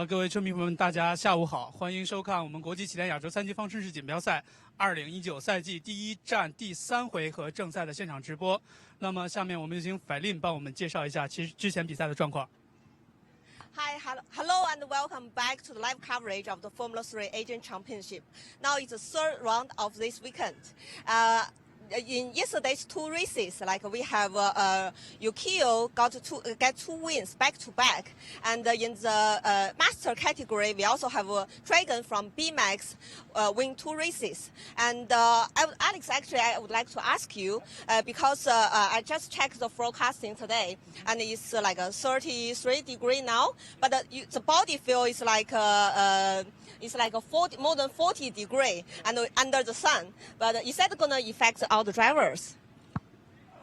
各位车迷朋友们，大家下午好，欢迎收看我们国际骑联亚洲三级方程式锦标赛2019赛季第1站第3回合正赛的现场直播。那么下面我们有请法令帮我们介绍一下之前比赛的状况。Hello and welcome back to the live coverage of the Formula 3 Asian Championship. Now it's the third round of this weekend. In yesterday's two races, like we have Yukio get two wins back to back, and in the master category we also have Dragon from BMAX win two races. And Alex, actually I would like to ask you because I just checked the forecasting today, and it's like a 33 degree now, but the body feel is like it's like a more than 40 degree and under the sun. But is that gonna affect all the drivers?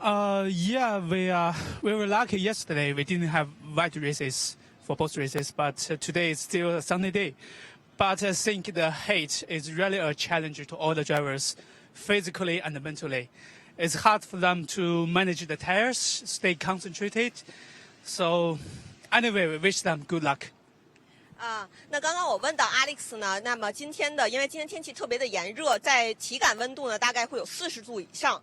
Yeah, we were lucky yesterday. We didn't have wet races for both races, but today is still a sunny day. But I think the heat is really a challenge to all the drivers, physically and mentally. It's hard for them to manage the tires, stay concentrated. So anyway, we wish them good luck. 那刚刚我问到 Alex 呢，那么因为今天天气特别的炎热，在体感温度呢大概会有40度以上，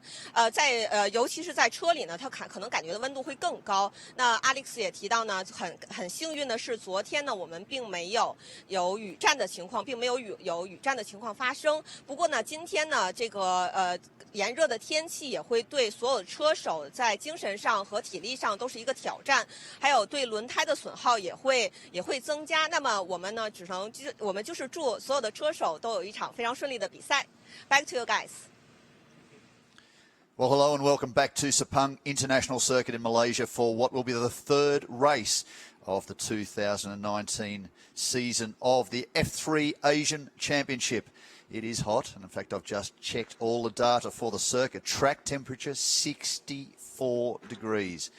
尤其是在车里呢，他可能感觉的温度会更高。那 Alex 也提到呢，很幸运的是，昨天呢我们并没有雨战的情况，并没有雨战的情况发生。不过呢，今天呢这个炎热的天气也会对所有的车手在精神上和体力上都是一个挑战，还有对轮胎的损耗也会增加。那么我们呢，我们就是祝所有的车手都有一场非常顺利的比赛。Back to you guys. Well, hello and welcome back to Sepang International Circuit in Malaysia for what will be the third race of the 2019 season of the F3 Asian Championship. It is hot, and in fact I've just checked all the data for the circuit. Track temperature 64 degrees.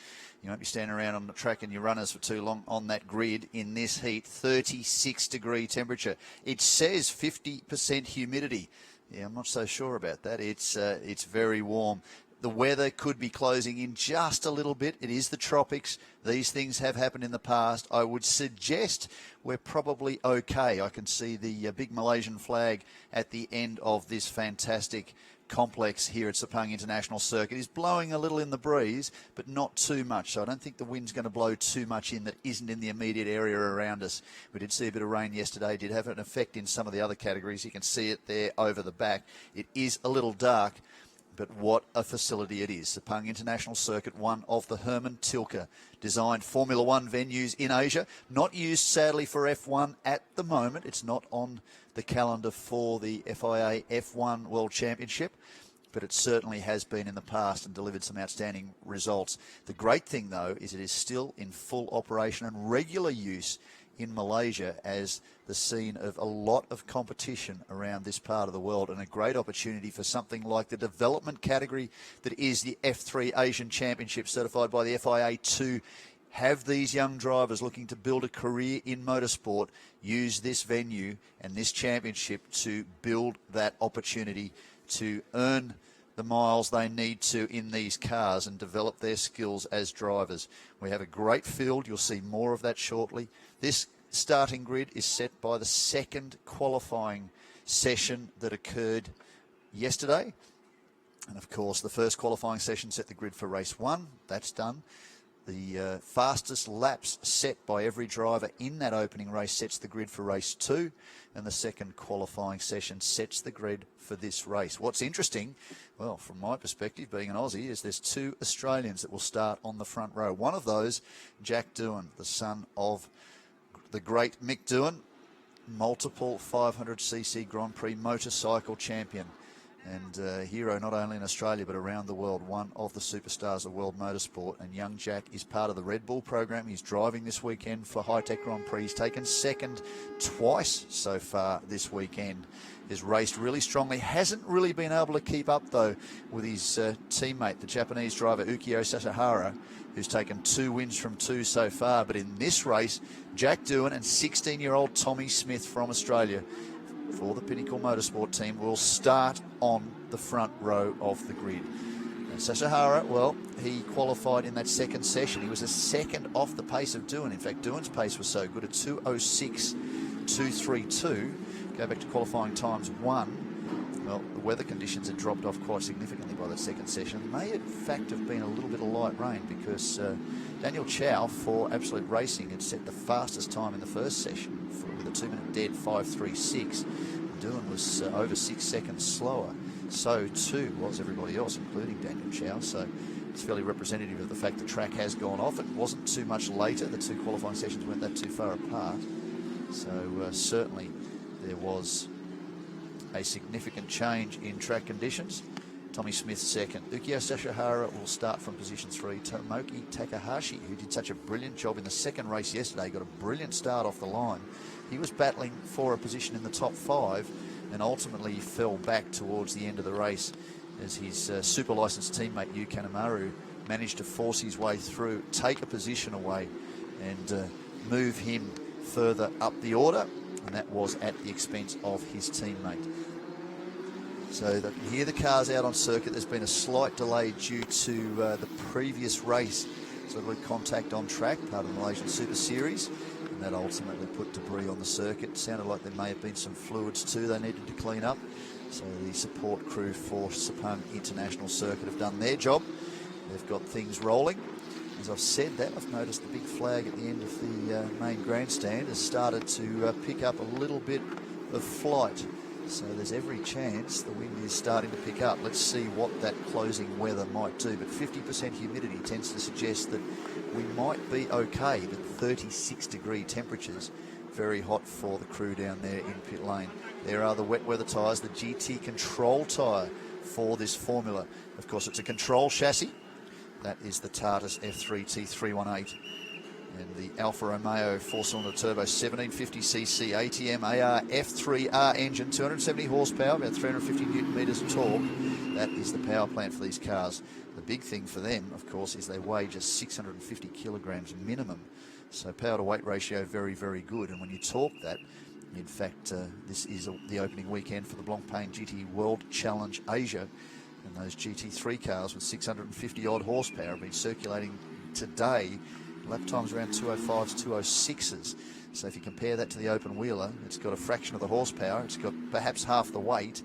You won't be standing around on the track and your runners for too long on that grid in this heat. 36 degree temperature. It says 50% humidity. Yeah, I'm not so sure about that. It's very warm. The weather could be closing in just a little bit. It is the tropics. These things have happened in the past. I would suggest we're probably okay. I can see the big Malaysian flag at the end of this fantastic complex here at Sepang International Circuit. Is blowing a little in the breeze, but not too much. So I don't think the wind's going to blow too much in that isn't in the immediate area around us. We did see a bit of rain yesterday. Did have an effect in some of the other categories. You can see it there over the back. It is a little dark, but what a facility it is. Sepang International Circuit, one of the Herman Tilke designed Formula One venues in Asia. Not used, sadly, for F1 at the moment. It's not on the calendar for the FIA F1 World Championship, but it certainly has been in the past and delivered some outstanding results. The great thing, though, is it is still in full operation and regular use in Malaysia as the scene of a lot of competition around this part of the world, and a great opportunity for something like the development category that is the F3 Asian Championship, certified by the FIA, to have these young drivers looking to build a career in motorsport use this venue and this championship to build that opportunity to earn the miles they need to in these cars and develop their skills as drivers. We have a great field. You'll see more of that shortly. This starting grid is set by the second qualifying session that occurred yesterday. And of course, the first qualifying session set the grid for race 1. That's done. The fastest laps set by every driver in that opening race sets the grid for race 2, and the second qualifying session sets the grid for this race. What's interesting, well, from my perspective, being an Aussie, is there's 2 Australians that will start on the front row. One of those, Jack Doohan, the son of the great Mick Doohan, multiple 500cc Grand Prix motorcycle champion. and a hero not only in Australia but around the world, one of the superstars of world motorsport. And young Jack is part of the Red Bull program. He's driving this weekend for High Tech Grand Prix. He's taken second twice so far this weekend. Has raced really strongly. Hasn't really been able to keep up, though, with his teammate, the Japanese driver Ukio Sasahara, who's taken 2 wins from 2 so far. But in this race, Jack Doohan and 16-year-old Tommy Smith from Australia for the Pinnacle Motorsport team will start on the front row of the grid. And Sasahara, well, he qualified in that second session. He was a second off the pace of Doohan. In fact, Doohan's pace was so good at 2:06.232. Go back to qualifying times 1. Well, the weather conditions had dropped off quite significantly by that second session. It may, in fact, have been a little bit of light rain because Daniel Chow for Absolute Racing had set the fastest time in the first session with a 2-minute dead 5:36. Doohan was over 6 seconds slower. So too was everybody else, including Daniel Chow. So it's fairly representative of the fact the track has gone off. It wasn't too much later. The 2 qualifying sessions weren't that too far apart. So certainly there was a significant change in track conditions. Tommy Smith second. Ukio Sasahara will start from position 3. Tomoki Takahashi, who did such a brilliant job in the second race yesterday, got a brilliant start off the line. He was battling for a position in the top 5 and ultimately fell back towards the end of the race as his super licensed teammate Yu Kanemaru managed to force his way through, take a position away and move him further up the order, and that was at the expense of his teammate. So they can hear the cars out on circuit. There's been a slight delay due to the previous race sort of contact on track, part of the Malaysian Super Series, and that ultimately put debris on the circuit. It sounded like there may have been some fluids too they needed to clean up. So the support crew for Sepang International Circuit have done their job. They've got things rolling. As I've said that, I've noticed the big flag at the end of the main grandstand has started to pick up a little bit of flight. So there's every chance the wind is starting to pick up. Let's see what that closing weather might do. But 50% humidity tends to suggest that we might be okay, but 36-degree temperatures, very hot for the crew down there in pit lane. There are the wet weather tyres, the GT control tyre for this formula. Of course, it's a control chassis. That is the Tardis F3 T318. And the Alfa Romeo 4-cylinder turbo 1750cc ATM AR F3R engine, 270 horsepower, about 350 newton metres of torque. That is the power plant for these cars. The big thing for them, of course, is they weigh just 650 kilograms minimum. So power to weight ratio very, very good. And when you talk that, in fact, this is the opening weekend for the Blancpain GT World Challenge Asia. And those GT3 cars with 650 odd horsepower have been circulating today. Lap times around 205s, 206s. So if you compare that to the open wheeler, it's got a fraction of the horsepower, it's got perhaps half the weight,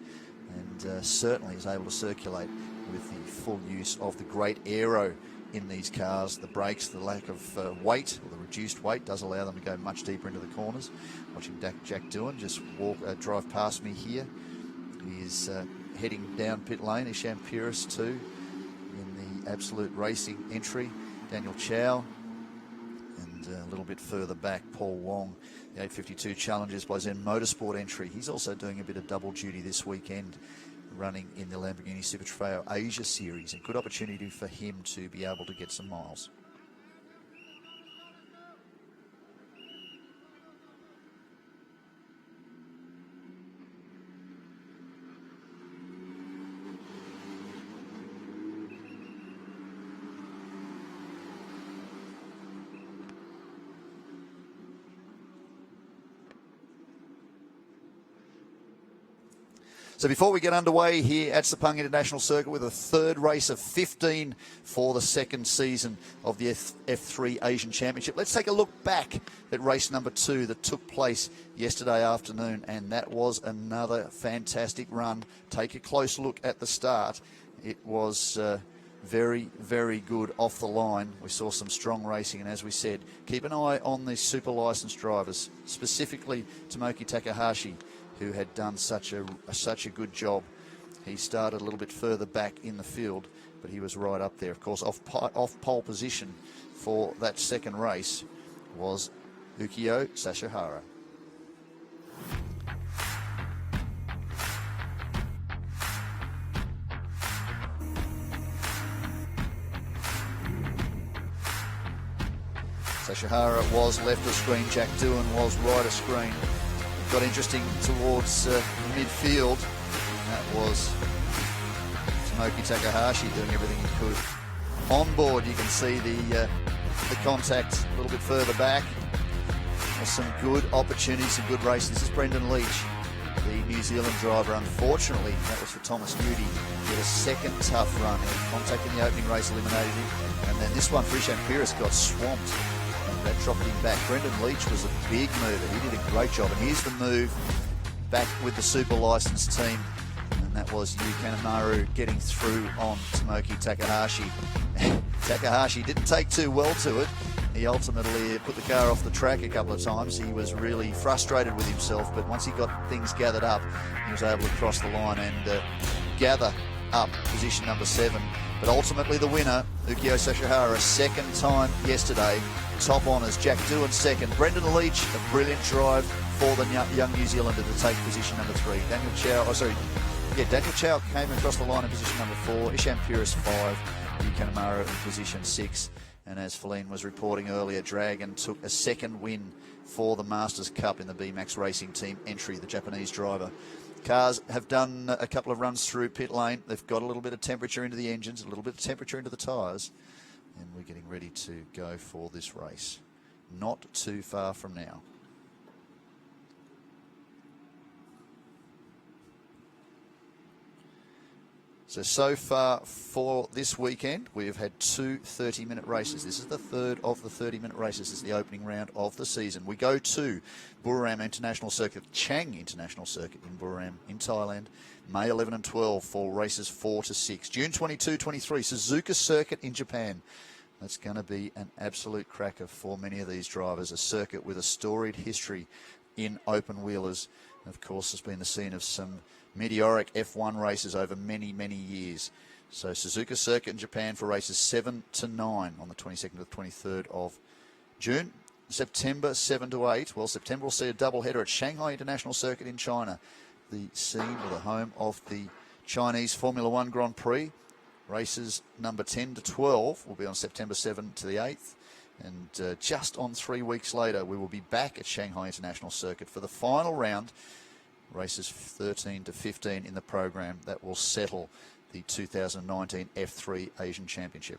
and certainly is able to circulate with the full use of the great aero in these cars. The brakes, the lack of weight, or the reduced weight, does allow them to go much deeper into the corners. Watching Jack Doohan just drive past me here. He is heading down pit lane. Isham Puris too in the Absolute Racing entry. Daniel Chow. A little bit further back, Paul Wong, the 852 Challengers by Zen Motorsport entry. He's also doing a bit of double duty this weekend, running in the Lamborghini Super Trofeo Asia Series. A good opportunity for him to be able to get some miles. So before we get underway here at Sepang International Circuit with a third race of 15 for the second season of the F3 Asian Championship, let's take a look back at race number 2 that took place yesterday afternoon, and that was another fantastic run. Take a close look at the start. It was very, very good off the line. We saw some strong racing, and as we said, keep an eye on the super licensed drivers, specifically Tomoki Takahashi, who had done such a good job. He started a little bit further back in the field, but he was right up there. Of course, off pole position for that second race was Ukio Sasahara. Sashihara was left of screen, Jack Doohan was right of screen. It got interesting towards the midfield. That was Tomoki Takahashi doing everything he could. On board, you can see the contact a little bit further back. There's some good opportunities, some good racing. This is Brendan Leach, the New Zealand driver. Unfortunately, that was for Thomas Newdy. He had a second tough run. Contact in the opening race eliminated him. And then this one, Ishan Peiris got swamped. And that dropped him back. Brendan Leach was a big mover. He did a great job. And here's the move back with the super licensed team. And that was Yu Kanemaru getting through on Tomoki Takahashi. Takahashi didn't take too well to it. He ultimately put the car off the track a couple of times. He was really frustrated with himself, but once he got things gathered up, he was able to cross the line and gather up position number 7. But ultimately the winner, Ukyo Sashihara, second time yesterday. Top honours, Jack Doohan second. Brendan Leach, a brilliant drive for the young New Zealander to take position number 3. Daniel Chow came across the line in position number 4. Ishan Peiris 5. Yu Kanemaru in position 6. And as Feline was reporting earlier, Dragon took a second win for the Masters Cup in the BMAX Racing Team entry, the Japanese driver. Cars have done a couple of runs through pit lane. They've got a little bit of temperature into the engines, a little bit of temperature into the tyres. And we're getting ready to go for this race. Not too far from now. So far for this weekend, we have had 2 30-minute races. This is the third of the 30-minute races. This is the opening round of the season. We go to Buriram International Circuit, Chang International Circuit in Buriram in Thailand, May 11 and 12 for races 4 to 6. June 22, 23, Suzuka Circuit in Japan. That's going to be an absolute cracker for many of these drivers. A circuit with a storied history in open wheelers. Of course, has been the scene of some meteoric F1 races over many, many years. So Suzuka Circuit in Japan for races 7 to 9 on the 22nd to the 23rd of June. September 7 to 8. Well, September will see a double header at Shanghai International Circuit in China, the scene or the home of the Chinese Formula One Grand Prix. Races number 10 to 12 will be on September 7 to the 8th. And just on 3 weeks later, we will be back at Shanghai International Circuit for the final round. Races 13 to 15 in the program that will settle the 2019 F3 Asian Championship.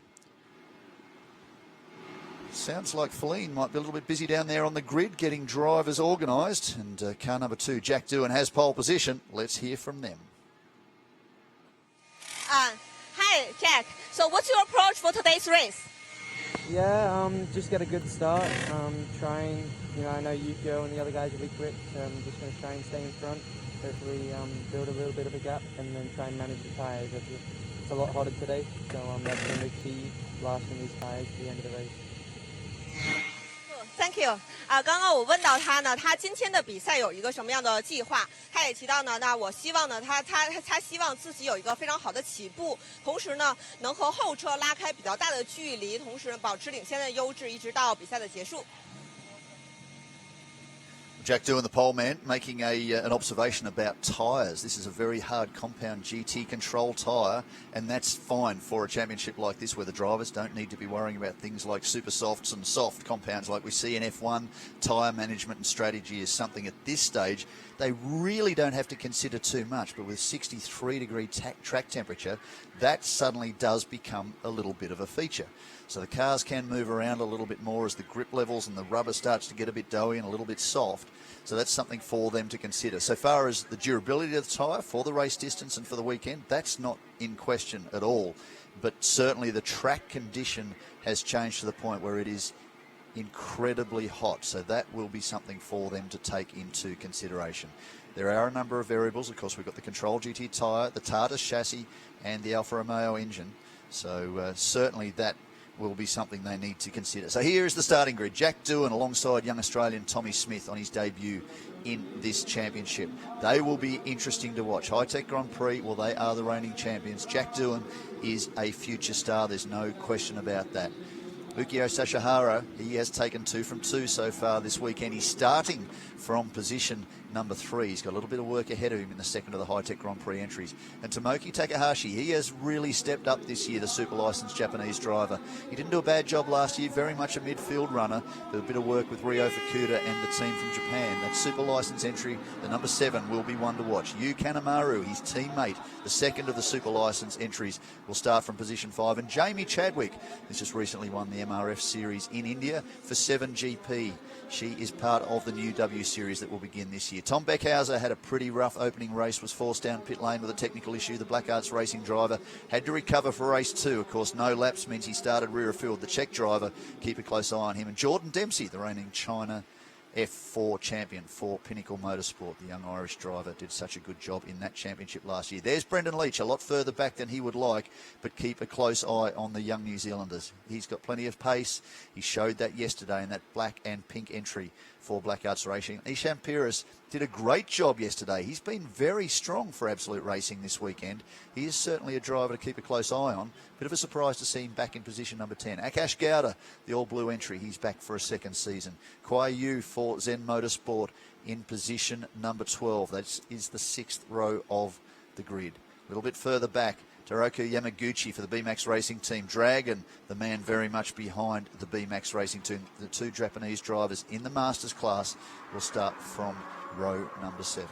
Sounds like Feline might be a little bit busy down there on the grid getting drivers organised. And car number 2, Jack Doohan, has pole position. Let's hear from them. Hi, Jack. So what's your approach for today's race? Yeah, just get a good start. Trying, I know Yukio and the other guys will be quick. Just going to try and stay in front. Hopefully build a little bit of a gap and then try and manage the tyres. It's a lot hotter today, so that's going to be key, lasting these tyres to the end of the race. Thank you. 刚刚我问到他呢，他今天的比赛有一个什么样的计划？他也提到呢，那我希望呢，他希望自己有一个非常好的起步，同时呢，能和后车拉开比较大的距离，同时保持领先的优势，一直到比赛的结束。 Jack Doohan, the pole man, making an observation about tyres. This is a very hard compound GT control tyre, and that's fine for a championship like this where the drivers don't need to be worrying about things like super softs and soft compounds like we see in F1. Tyre management and strategy is something at this stage they really don't have to consider too much, but with 63-degree track temperature, that suddenly does become a little bit of a feature. So the cars can move around a little bit more as the grip levels and the rubber starts to get a bit doughy and a little bit soft. So that's something for them to consider. So far as the durability of the tyre for the race distance and for the weekend, that's not in question at all. But certainly the track condition has changed to the point where it is incredibly hot. So that will be something for them to take into consideration. There are a number of variables. Of course, we've got the Control GT tyre, the Tata chassis and the Alfa Romeo engine. So certainly that will be something they need to consider. So here is the starting grid. Jack Doohan alongside young Australian Tommy Smith on his debut in this championship. They will be interesting to watch. High Tech Grand Prix, well, they are the reigning champions. Jack Doohan is a future star. There's no question about that. Ukyo Sashihara, he has taken 2 from 2 so far this weekend. He's starting from position number 3. He's got a little bit of work ahead of him in the second of the High-Tech Grand Prix entries. And Tomoki Takahashi, he has really stepped up this year, the super licensed Japanese driver. He didn't do a bad job last year, very much a midfield runner, but a bit of work with Ryo Fukuda and the team from Japan. That super licensed entry, the number 7, will be one to watch. Yu Kanemaru, his teammate, the second of the super licensed entries, will start from position 5. And Jamie Chadwick has just recently won the MRF Series in India for 7GP. She is part of the new W Series that will begin this year. Tom Beckhauser had a pretty rough opening race, was forced down pit lane with a technical issue. The Black Arts Racing driver had to recover for race 2. Of course, no laps means he started rear of field. The Czech driver, keep a close eye on him. And Jordan Dempsey, the reigning China F4 champion for Pinnacle Motorsport. The young Irish driver did such a good job in that championship last year. There's Brendan Leach, a lot further back than he would like, but keep a close eye on the young New Zealanders. He's got plenty of pace. He showed that yesterday in that black and pink entry for Black Arts Racing. Isham Pires did a great job yesterday. He's been very strong for Absolute Racing this weekend. He is certainly a driver to keep a close eye on. Bit of a surprise to see him back in position number 10. Akash Gowda, the all-blue entry, he's back for a second season. Kuai Yu for Zen Motorsport in position number 12. That is the 6th row of the grid. A little bit further back, Toroku Yamaguchi for the B-Max Racing Team. Dragon, the man very much behind the B-Max Racing Team. The 2 Japanese drivers in the Masters class will start from row number 7.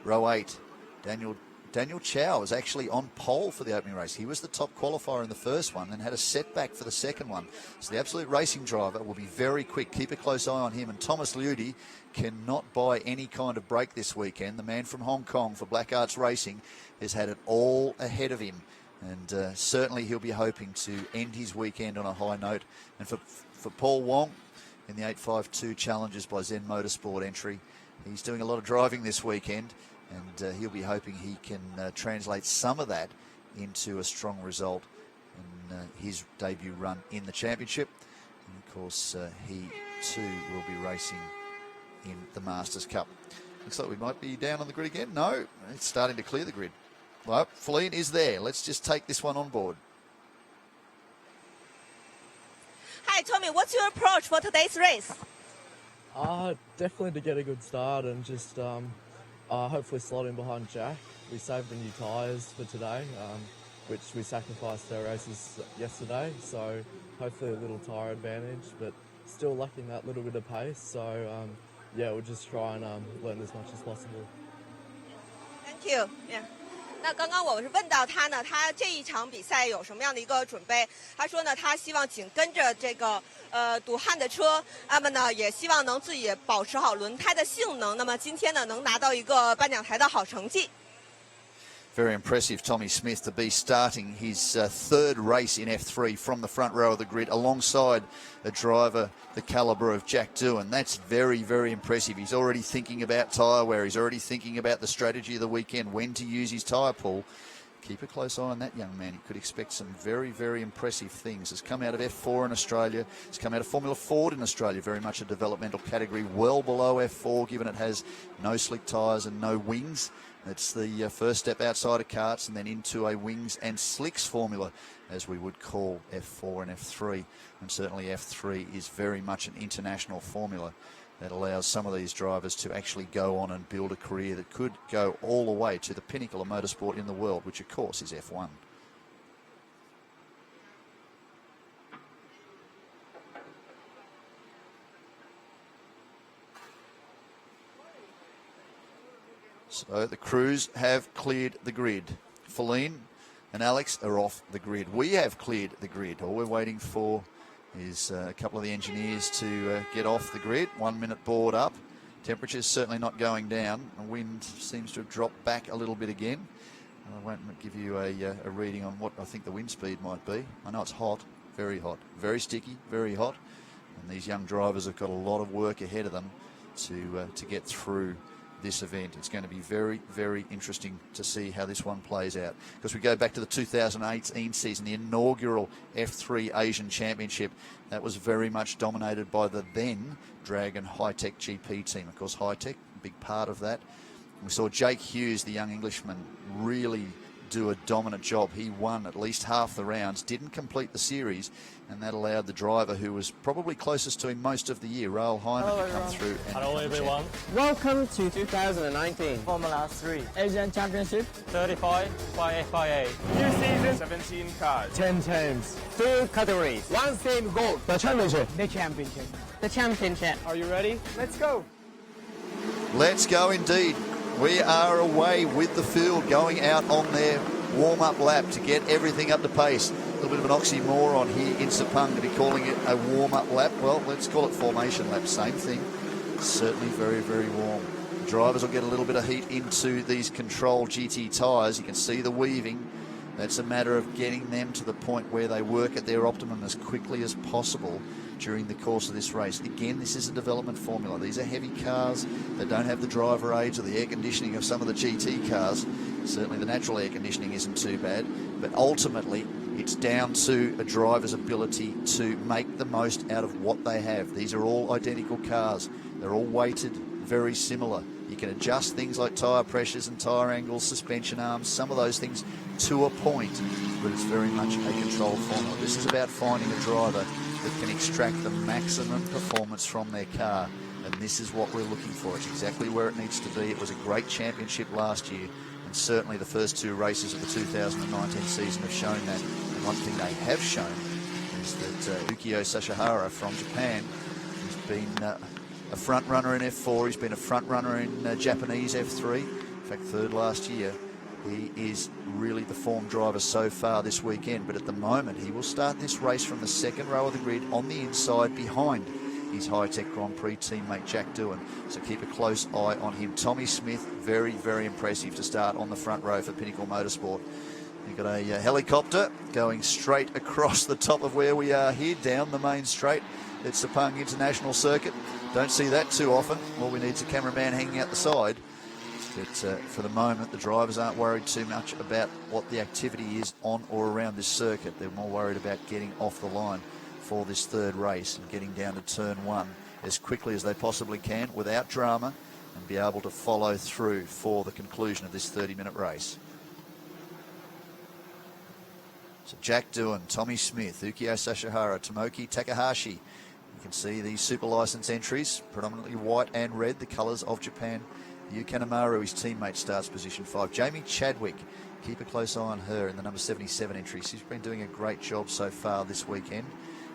Row 8, Daniel Chow is actually on pole for the opening race. He was the top qualifier in the first one and had a setback for the second one. So the Absolute Racing driver will be very quick. Keep a close eye on him. And Thomas Liudi cannot buy any kind of break this weekend. The man from Hong Kong for Black Arts Racing has had it all ahead of him. And certainly he'll be hoping to end his weekend on a high note. And for Paul Wong in the 852 Challenges by Zen Motorsport entry, he's doing a lot of driving this weekend. And he'll be hoping he can translate some of that into a strong result in his debut run in the championship. And of course, he too will be racing in the Masters Cup. Looks like we might be down on the grid again. No, it's starting to clear the grid. Well, Feline is there. Let's just take this one on board. Hi, Tommy. What's your approach for today's race? Definitely to get a good start and just hopefully slot in behind Jack. We saved the new tyres for today, which we sacrificed our races yesterday, so hopefully a little tyre advantage, but still lacking that little bit of pace. So yeah, we'll just try and learn as much as possible. Thank you. Yeah. 那刚刚我们是问到他呢，他这一场比赛有什么样的一个准备？他说呢，他希望紧跟着这个赌汉的车，那么呢，也希望能自己保持好轮胎的性能。那么今天呢，能拿到一个颁奖台的好成绩。Very impressive, Tommy Smith, to be starting his 3rd race in F3 from the front row of the grid alongside a driver the calibre of Jack Doohan. That's very, very impressive. He's already thinking about tyre wear. He's already thinking about the strategy of the weekend, when to use his tyre pool. Keep a close eye on that young man. He could expect some very, very impressive things. Has come out of F4 in Australia. Has come out of Formula Ford in Australia. Very much a developmental category, well below F4, given it has no slick tyres and no wings. It's the first step outside of karts and then into a wings and slicks formula, as we would call F4 and F3. And certainly F3 is very much an international formula that allows some of these drivers to actually go on and build a career that could go all the way to the pinnacle of motorsport in the world, which of course is F1. So the crews have cleared the grid. Feline and Alex are off the grid. We have cleared the grid. All we're waiting for is a couple of the engineers to get off the grid. 1 minute board up. Temperature's certainly not going down. The wind seems to have dropped back a little bit again. I won't give you a reading on what I think the wind speed might be. I know it's hot, very sticky, very hot. And these young drivers have got a lot of work ahead of them to get through this event. It's going to be very, very interesting to see how this one plays out. Because we go back to the 2018 season, the inaugural F3 Asian Championship. That was very much dominated by the then Dragon High-Tech GP team. Of course, High-Tech, a big part of that. We saw Jake Hughes, the young Englishman, really do a dominant job. He won at least half the rounds, didn't complete the series, and that allowed the driver who was probably closest to him most of the year, Raoul Hyman, to come through. Hello everyone. Welcome to 2019 Formula 3. Asian Championship. 35 by FIA. New season, 17 cars. 10 teams, 2 categories, one same goal. The championship. The championship. The championship. Are you ready? Let's go. Let's go indeed. We are away with the field going out on their warm-up lap to get everything up to pace. A little bit of an oxymoron here in Sepang to be calling it a warm-up lap. Well, let's call it formation lap. Same thing. Certainly very, very warm. The drivers will get a little bit of heat into these control GT tyres. You can see the weaving. That's a matter of getting them to the point where they work at their optimum as quickly as possible during the course of this race. Again, this is a development formula. These are heavy cars. They don't have the driver aids or the air conditioning of some of the GT cars. Certainly the natural air conditioning isn't too bad, but ultimately it's down to a driver's ability to make the most out of what they have. These are all identical cars. They're all weighted very similar. You can adjust things like tyre pressures and tyre angles, suspension arms, some of those things to a point, but it's very much a controlled formula. This is about finding a driver that can extract the maximum performance from their car, and this is what we're looking for. It's exactly where it needs to be. It was a great championship last year, and certainly the first 2 races of the 2019 season have shown that. And one thing they have shown is that Ukio Sashihara from Japan has been a front runner in F4. He's been a front runner in Japanese F3. In fact, 3rd last year. He is really the form driver so far this weekend, but at the moment he will start this race from the 2nd row of the grid on the inside behind his High-Tech Grand Prix teammate Jack Doohan. So keep a close eye on him. Tommy Smith, very, very impressive to start on the front row for Pinnacle Motorsport. You've got a helicopter going straight across the top of where we are here, down the main straight at Sepang International Circuit. Don't see that too often. All we need is a cameraman hanging out the side. But for the moment, the drivers aren't worried too much about what the activity is on or around this circuit. They're more worried about getting off the line for this 3rd race and getting down to turn 1 as quickly as they possibly can without drama, and be able to follow through for the conclusion of this 30-minute race. So Jack Doohan, Tommy Smith, Ukio Sashihara, Tomoki Takahashi. You can see these super license entries, predominantly white and red, the colours of Japan. Yu Kanemaru, his teammate, starts position 5. Jamie Chadwick, keep a close eye on her in the number 77 entry. She's been doing a great job so far this weekend.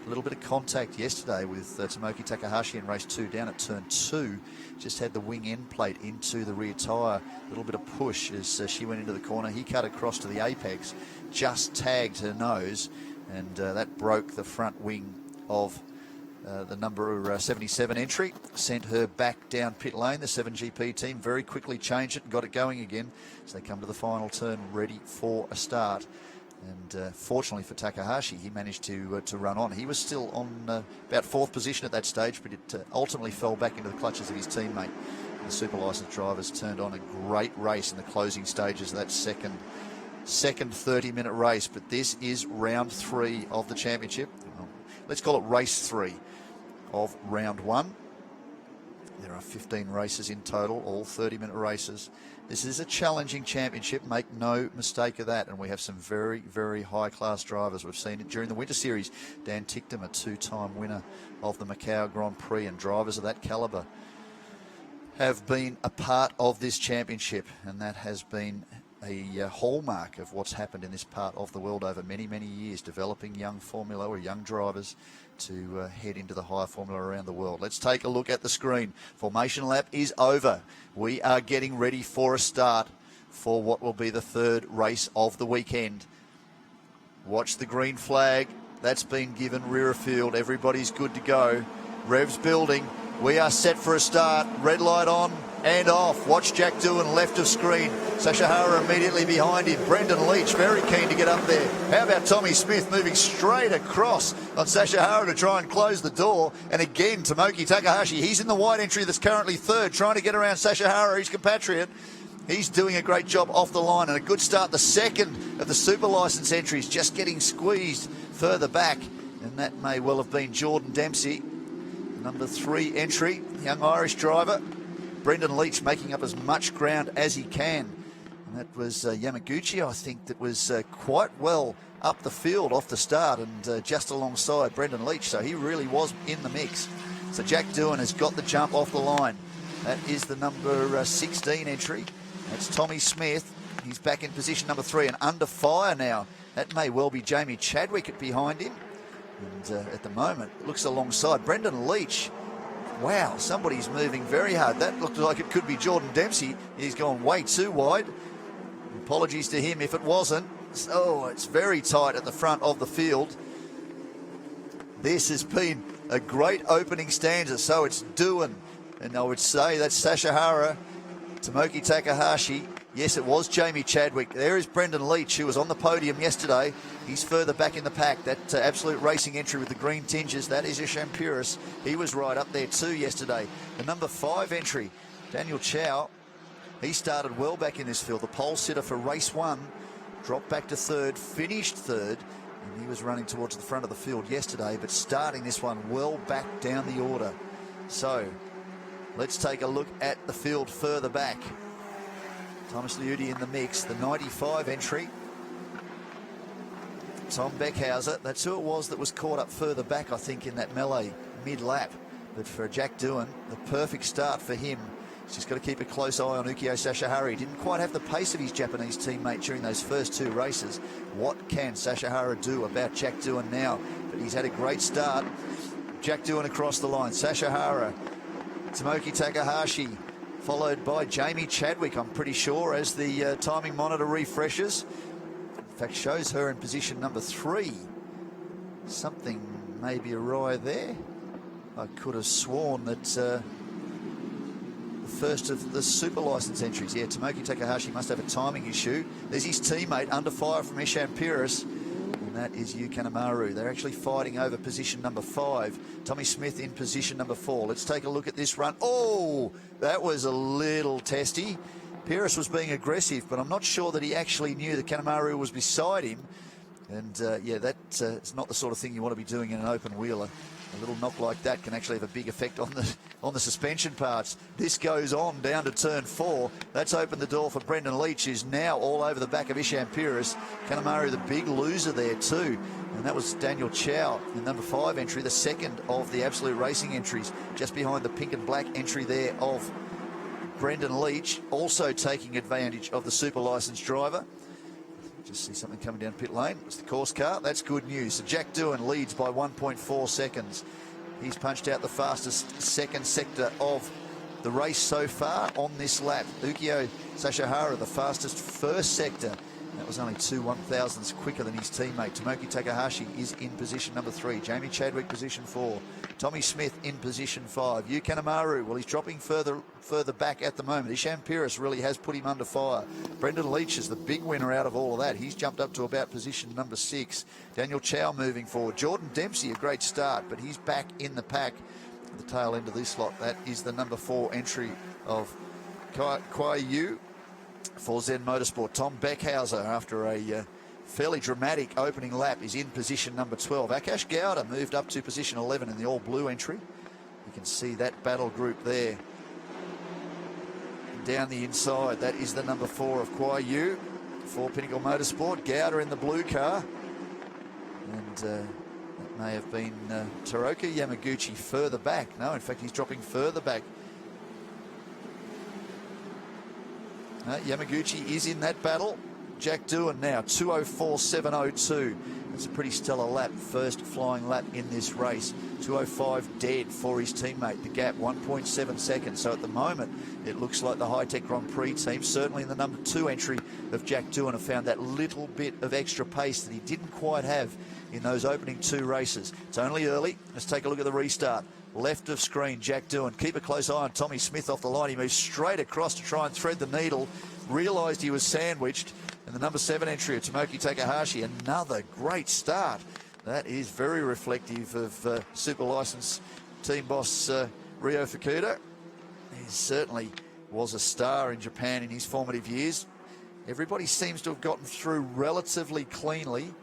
A little bit of contact yesterday with Tomoki Takahashi in race 2 down at turn 2. Just had the wing end plate into the rear tyre. A little bit of push as she went into the corner. He cut across to the apex, just tagged her nose, and that broke the front wing of the number 77 entry, sent her back down pit lane. The 7GP team very quickly changed it and got it going again. So they come to the final turn ready for a start. And fortunately for Takahashi, he managed to run on. He was still on about 4th position at that stage, but it ultimately fell back into the clutches of his teammate. The super licensed drivers turned on a great race in the closing stages of that second 30-minute race. But this is round 3 of the championship. Well, let's call it race 3 of round 1. There are 15 races in total, all 30-minute races. This is a challenging championship, make no mistake of that, and we have some very, very high-class drivers. We've seen it during the Winter Series. Dan Ticktum, a 2-time winner of the Macau Grand Prix, and drivers of that calibre have been a part of this championship, and that has been a hallmark of what's happened in this part of the world over many, many years, developing young Formula or young drivers to head into the higher formula around the world. Let's take a look at the screen. Formation lap is over. We are getting ready for a start for what will be the 3rd race of the weekend. Watch the green flag. That's been given rear of field. Everybody's good to go. Revs building. We are set for a start. Red light on and off. Watch Jack Doohan left of screen. Sashihara immediately behind him. Brendan Leach very keen to get up there. How about Tommy Smith moving straight across on Sashihara to try and close the door? And again, Tomoki Takahashi, he's in the white entry that's currently 3rd, trying to get around Sashihara, his compatriot. He's doing a great job off the line, and a good start. The 2nd of the super license entries, just getting squeezed further back. And that may well have been Jordan Dempsey, number 3 entry, young Irish driver. Brendan Leach making up as much ground as he can. And That was Yamaguchi, I think, that was quite well up the field off the start and just alongside Brendan Leach, so he really was in the mix. So Jack Doohan has got the jump off the line. That is the number 16 entry. That's Tommy Smith. He's back in position number 3 and under fire now. That may well be Jamie Chadwick behind him. And at the moment, it looks alongside Brendan Leach. Wow, somebody's moving very hard. That looked like it could be Jordan Dempsey. He's gone way too wide. Apologies to him if it wasn't. Oh, it's very tight at the front of the field. This has been a great opening stanza. So it's Doohan, and I would say that's Sashihara, Tomoki Takahashi. Yes, it was Jamie Chadwick. There is Brendan Leach, who was on the podium yesterday. He's further back in the pack. That Absolute Racing entry with the green tinges, that is Isham Puris. He was right up there too yesterday. The number 5 entry, Daniel Chow. He started well back in this field. The pole sitter for race 1, dropped back to 3rd, finished 3rd, and he was running towards the front of the field yesterday, but starting this one well back down the order. So let's take a look at the field further back. Thomas Liudi in the mix, the 95 entry. Tom Beckhauser, that's who it was that was caught up further back, I think, in that melee mid-lap. But for Jack Doohan, the perfect start for him. He's just got to keep a close eye on Ukyo Sashihara. He didn't quite have the pace of his Japanese teammate during those first 2 races. What can Sashihara do about Jack Doohan now? But he's had a great start. Jack Doohan across the line. Sashihara, Tomoki Takahashi, followed by Jamie Chadwick, I'm pretty sure, as the timing monitor refreshes. In fact, shows her in position number 3. Something may be awry there. I could have sworn that the first of the super license entries. Yeah, Tomoki Takahashi must have a timing issue. There's his teammate under fire from Isham Puris, and that is Yu Kanemaru. They're actually fighting over position number 5. Tommy Smith in position number 4. Let's take a look at this run. Oh, that was a little testy. Puris was being aggressive, but I'm not sure that he actually knew that Kanemaru was beside him. And yeah, it's not the sort of thing you want to be doing in an open wheeler. A little knock like that can actually have a big effect on the suspension parts. This goes on down to turn 4. That's opened the door for Brendan Leach, who's now all over the back of Isham Puris. Kanemaru, the big loser there too. And that was Daniel Chow in number 5 entry, the second of the Absolute Racing entries, just behind the pink and black entry there of Brendan Leach, also taking advantage of the super licensed driver. Just see something coming down pit lane. It's the course car. That's good news. So Jack Doohan leads by 1.4 seconds. He's punched out the fastest second sector of the race so far on this lap. Ukyo Sashihara, the fastest first sector. That was only 2 1,000ths quicker than his teammate. Tomoki Takahashi is in position number 3. Jamie Chadwick, position 4. Tommy Smith in position 5. Yu Kanemaru, well, he's dropping further back at the moment. Isham Puris really has put him under fire. Brendan Leach is the big winner out of all of that. He's jumped up to about position number 6. Daniel Chow moving forward. Jordan Dempsey, a great start, but he's back in the pack at the tail end of this lot. That is the number 4 entry of Kwai Yu for Zen Motorsport. Tom Beckhauser, after a fairly dramatic opening lap, is in position number 12. Akash Gowda moved up to position 11 in the all-blue entry. You can see that battle group there. Down the inside, that is the number 4 of Kwai Yu for Pinnacle Motorsport. Gowda in the blue car. And that may have been Toroka Yamaguchi further back. No, in fact, he's dropping further back. Yamaguchi is in that battle. Jack Doohan now, 2:04.702. That's a pretty stellar lap, first flying lap in this race. 2:05 dead for his teammate. The gap, 1.7 seconds. So at the moment, it looks like the High-Tech Grand Prix team, certainly in the number 2 entry of Jack Doohan, have found that little bit of extra pace that he didn't quite have in those opening 2 races. It's only early. Let's take a look at the restart. Left of screen, Jack Doohan. Keep a close eye on Tommy Smith off the line. He moves straight across to try and thread the needle. Realised he was sandwiched. And the number 7 entry of Tomoki Takahashi, another great start. That is very reflective of super license team boss Ryo Fukuda. He certainly was a star in Japan in his formative years. Everybody seems to have gotten through relatively cleanly.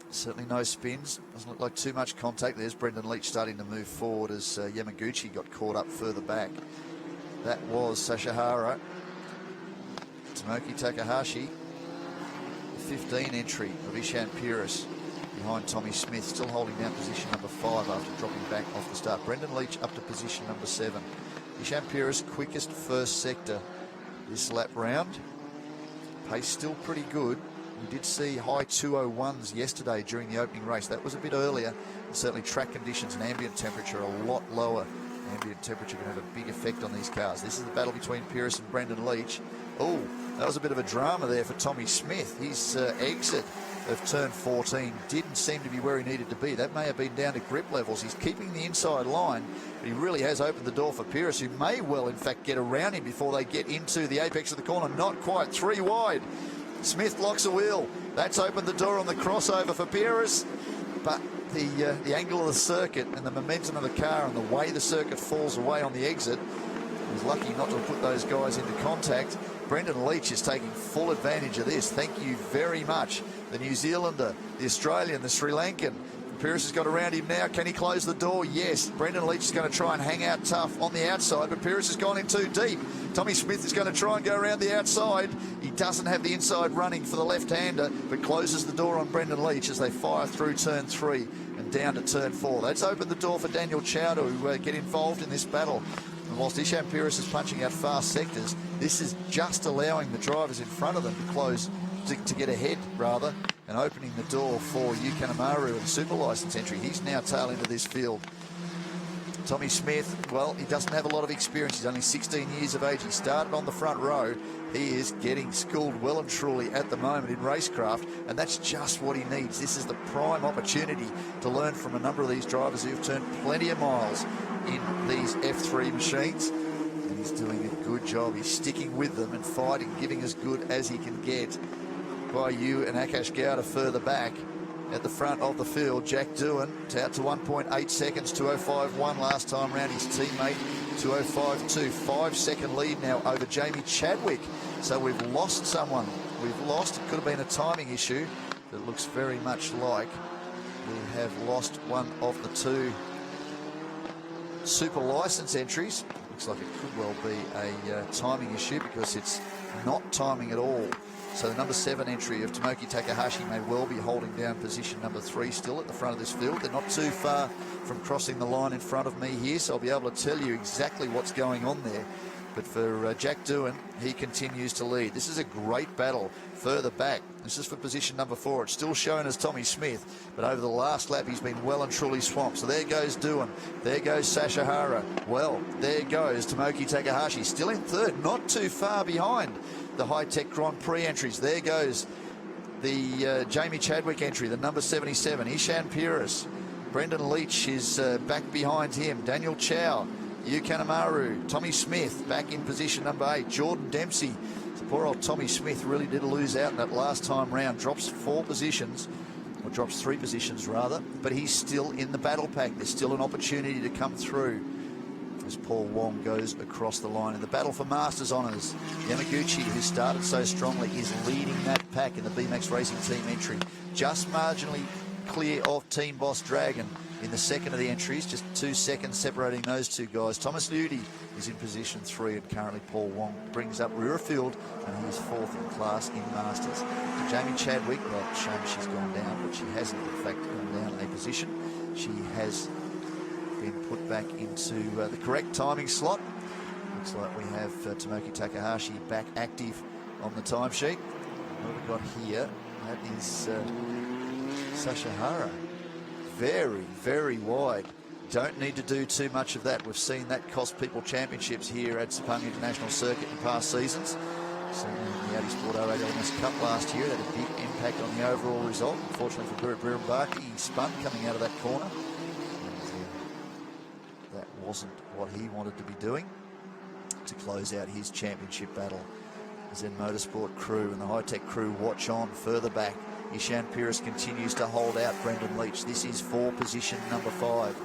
Certainly no spins. Doesn't look like too much contact. There's Brendan Leach starting to move forward as Yamaguchi got caught up further back. That was Sashihara. Tomoki Takahashi, the 15 entry of Ishan Peiris behind Tommy Smith, still holding down position number 5 after dropping back off the start. Brendan Leach up to position number 7. Ishan Peiris quickest first sector this lap round. Pace still pretty good. We did see high 201s yesterday during the opening race. That was a bit earlier. And certainly track conditions and ambient temperature are a lot lower. Ambient temperature can have a big effect on these cars. This is the battle between Peiris and Brendan Leach. Oh, that was a bit of a drama there for Tommy Smith. His exit of turn 14 didn't seem to be where he needed to be. That may have been down to grip levels. He's keeping the inside line, but he really has opened the door for Peiris, who may well, in fact, get around him before they get into the apex of the corner. Not quite, 3 wide. Smith locks a wheel. That's opened the door on the crossover for Peiris, but the angle of the circuit and the momentum of the car and the way the circuit falls away on the exit, he's lucky not to put those guys into contact. Brendan Leach is taking full advantage of this. Thank you very much. The New Zealander, the Australian, the Sri Lankan. Peiris has got around him now. Can he close the door? Yes. Brendan Leach is going to try and hang out tough on the outside, but Peiris has gone in too deep. Tommy Smith is going to try and go around the outside. He doesn't have the inside running for the left-hander, but closes the door on Brendan Leach as they fire through turn 3 and down to turn 4. That's opened the door for Daniel Chow to get involved in this battle. And whilst Ishan Peiris is punching out fast sectors, this is just allowing the drivers in front of them to close, to get ahead, rather, and opening the door for Yu Kanemaru and super license entry. He's now tail into this field. Tommy Smith, well, he doesn't have a lot of experience. He's only 16 years of age. He started on the front row. He is getting schooled well and truly at the moment in racecraft, and that's just what he needs. This is the prime opportunity to learn from a number of these drivers who've turned plenty of miles in these F3 machines, and he's doing a good job. He's sticking with them and fighting, giving as good as he can get. By you and Akash Gowda further back. At the front of the field, Jack Doohan out to 1.8 seconds, 2:05.1 last time round. His teammate 2:05.2, 5-second lead now over Jamie Chadwick. So we've lost someone. We've lost. It could have been a timing issue. But it looks very much like we have lost one of the 2 super license entries. Looks like it could well be a timing issue because it's not timing at all. So the number 7 entry of Tomoki Takahashi may well be holding down position number 3 still at the front of this field. They're not too far from crossing the line in front of me here, so I'll be able to tell you exactly what's going on there. But for Jack Doohan, he continues to lead. This is a great battle further back. This is for position number 4. It's still shown as Tommy Smith, but over the last lap, he's been well and truly swamped. So there goes Doohan. There goes Sasha Hara. Well, there goes Tomoki Takahashi, still in 3rd, not too far behind the high-tech Grand Prix entries. There goes the Jamie Chadwick entry, the number 77. Ishan Peiris. Brendan Leach is back behind him. Daniel Chow. Yu Kanemaru. Tommy Smith back in position number 8. Jordan Dempsey. So poor old Tommy Smith really did lose out in that last time round. Drops 4 positions, or drops 3 positions rather, but he's still in the battle pack. There's still an opportunity to come through as Paul Wong goes across the line. In the battle for Masters honours, Yamaguchi, who started so strongly, is leading that pack in the BMAX Racing Team entry. Just marginally clear of Team Boss Dragon in the second of the entries, just 2 seconds separating those 2 guys. Thomas Ludi is in position 3, and currently Paul Wong brings up rear field, and he is 4th in class in Masters. And Jamie Chadwick, well, shame she's gone down, but she hasn't in fact gone down a position. She has been put back into the correct timing slot. Looks like we have Tomoki Takahashi back active on the timesheet. What have we got here? That is Sasha Hara. Very, very wide. Don't need to do too much of that. We've seen that cost people championships here at Sepang International Circuit in past seasons. Certainly in the Audi Sport R8 LMS Cup last year, that had a big impact on the overall result. Unfortunately for Biran Barki, he spun coming out of that corner. That wasn't what he wanted to be doing to close out his championship battle. The Zen Motorsport crew and the high-tech crew watch on further back. Ishan Peiris continues to hold out Brendan Leach. This is for position number 5.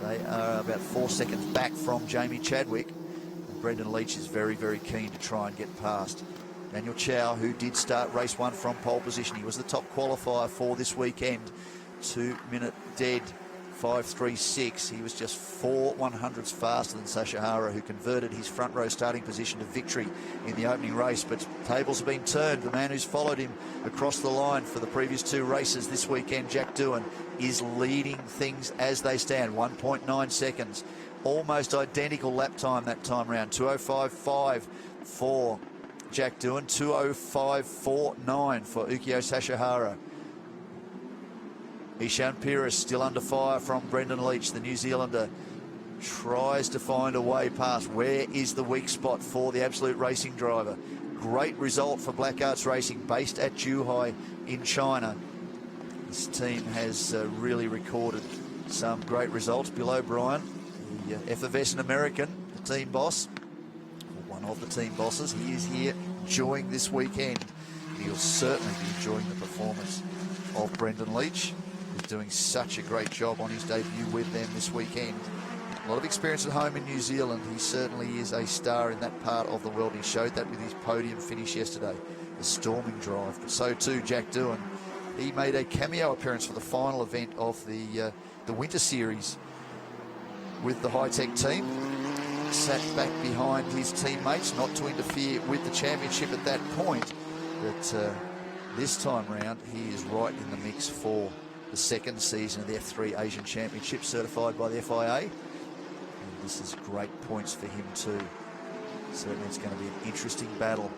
They are about 4 seconds back from Jamie Chadwick. And Brendan Leach is very, very keen to try and get past Daniel Chow, who did start race 1 from pole position. He was the top qualifier for this weekend. 2-minute dead 5.36. He was just 4 100ths faster than Sashihara, who converted his front row starting position to victory in the opening race. But tables have been turned. The man who's followed him across the line for the previous 2 races this weekend, Jack Doohan, is leading things as they stand. 1.9 seconds. Almost identical lap time that time round. 2:05.5 for Jack Doohan. 2:05.49 for Ukyo Sashihara. Ishan Pires still under fire from Brendan Leach. The New Zealander tries to find a way past. Where is the weak spot for the Absolute Racing driver? Great result for Black Arts Racing, based at Zhuhai in China. This team has really recorded some great results. Bill O'Brien, the effervescent American, the team boss, one of the team bosses, he is here enjoying this weekend. He'll certainly be enjoying the performance of Brendan Leach, who's doing such a great job on his debut with them this weekend. A lot of experience at home in New Zealand. He certainly is a star in that part of the world. He showed that with his podium finish yesterday, the storming drive. But so too Jack Doohan. He made a cameo appearance for the final event of the Winter Series with the high-tech team. Sat back behind his teammates, not to interfere with the championship at that point. But this time round, he is right in the mix for the second season of the F3 Asian Championship, certified by the FIA. And this is great points for him too. Certainly it's going to be an interesting battle.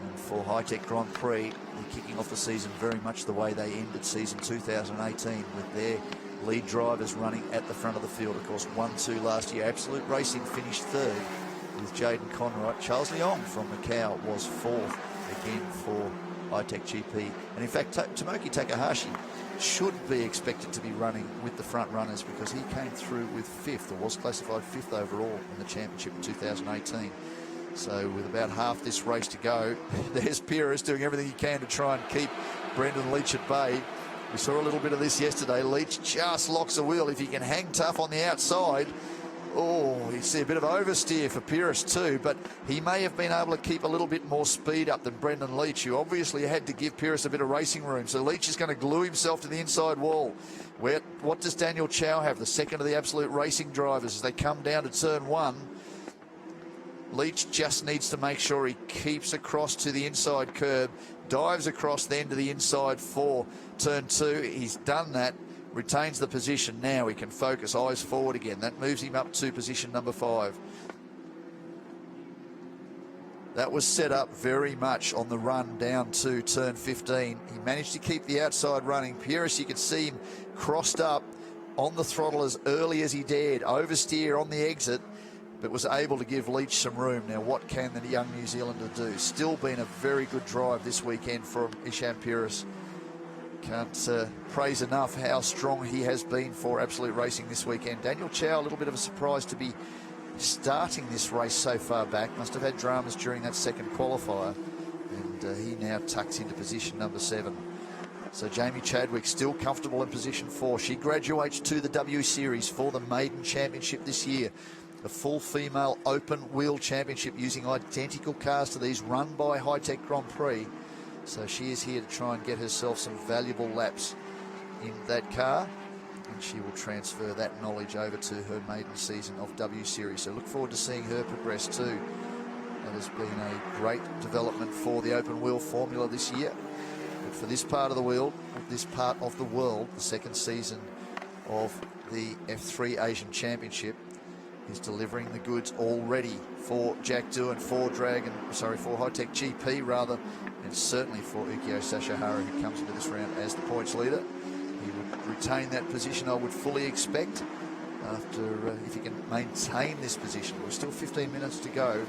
And for High-Tech Grand Prix, they're kicking off the season very much the way they ended season 2018, with their lead drivers running at the front of the field. Of course, 1-2 last year. Absolute Racing finished third with Jaden Conroy. Charles Leong from Macau was fourth again for High-Tech GP. And in fact, Tomoki Takahashi should be expected to be running with the front runners, because he came through with fifth, or was classified fifth overall in the championship in 2018. So with about half this race to go, there's Pires doing everything he can to try and keep Brendan Leach at bay. We saw a little bit of this yesterday. Leach just locks a wheel. If he can hang tough on the outside, oh, you see a bit of oversteer for Pires too, but he may have been able to keep a little bit more speed up than Brendan Leach, who obviously had to give Pires a bit of racing room. So Leach is going to glue himself to the inside wall. What does Daniel Chow have, the second of the Absolute Racing drivers, as they come down to turn 1? Leach just needs to make sure he keeps across to the inside curb, dives across then to the inside for turn 2. He's done that, retains the position. Now he can focus, eyes forward again. That moves him up to position number 5. That was set up very much on the run down to turn 15. He managed to keep the outside running. Pires, you could see him crossed up on the throttle as early as he dared, oversteer on the exit, but was able to give Leach some room. Now, what can the young New Zealander do? Still been a very good drive this weekend from Ishan Pires. Can't praise enough how strong he has been for Absolute Racing this weekend. Daniel Chow, a little bit of a surprise to be starting this race so far back. Must have had dramas during that second qualifier. And he now tucks into position number 7. So Jamie Chadwick still comfortable in position 4. She graduates to the W Series for the maiden championship this year. A full female open wheel championship using identical cars to these, run by High-Tech Grand Prix. So she is here to try and get herself some valuable laps in that car, and she will transfer that knowledge over to her maiden season of W Series. So look forward to seeing her progress too. That has been a great development for the open wheel formula this year. But for this part of the world, the second season of the F3 Asian Championship is delivering the goods already for Jack Doohan, for High-Tech GP rather, and certainly for Ukyo Sashihara, who comes into this round as the points leader. He would retain that position, I would fully expect, after if he can maintain this position. We're still 15 minutes to go.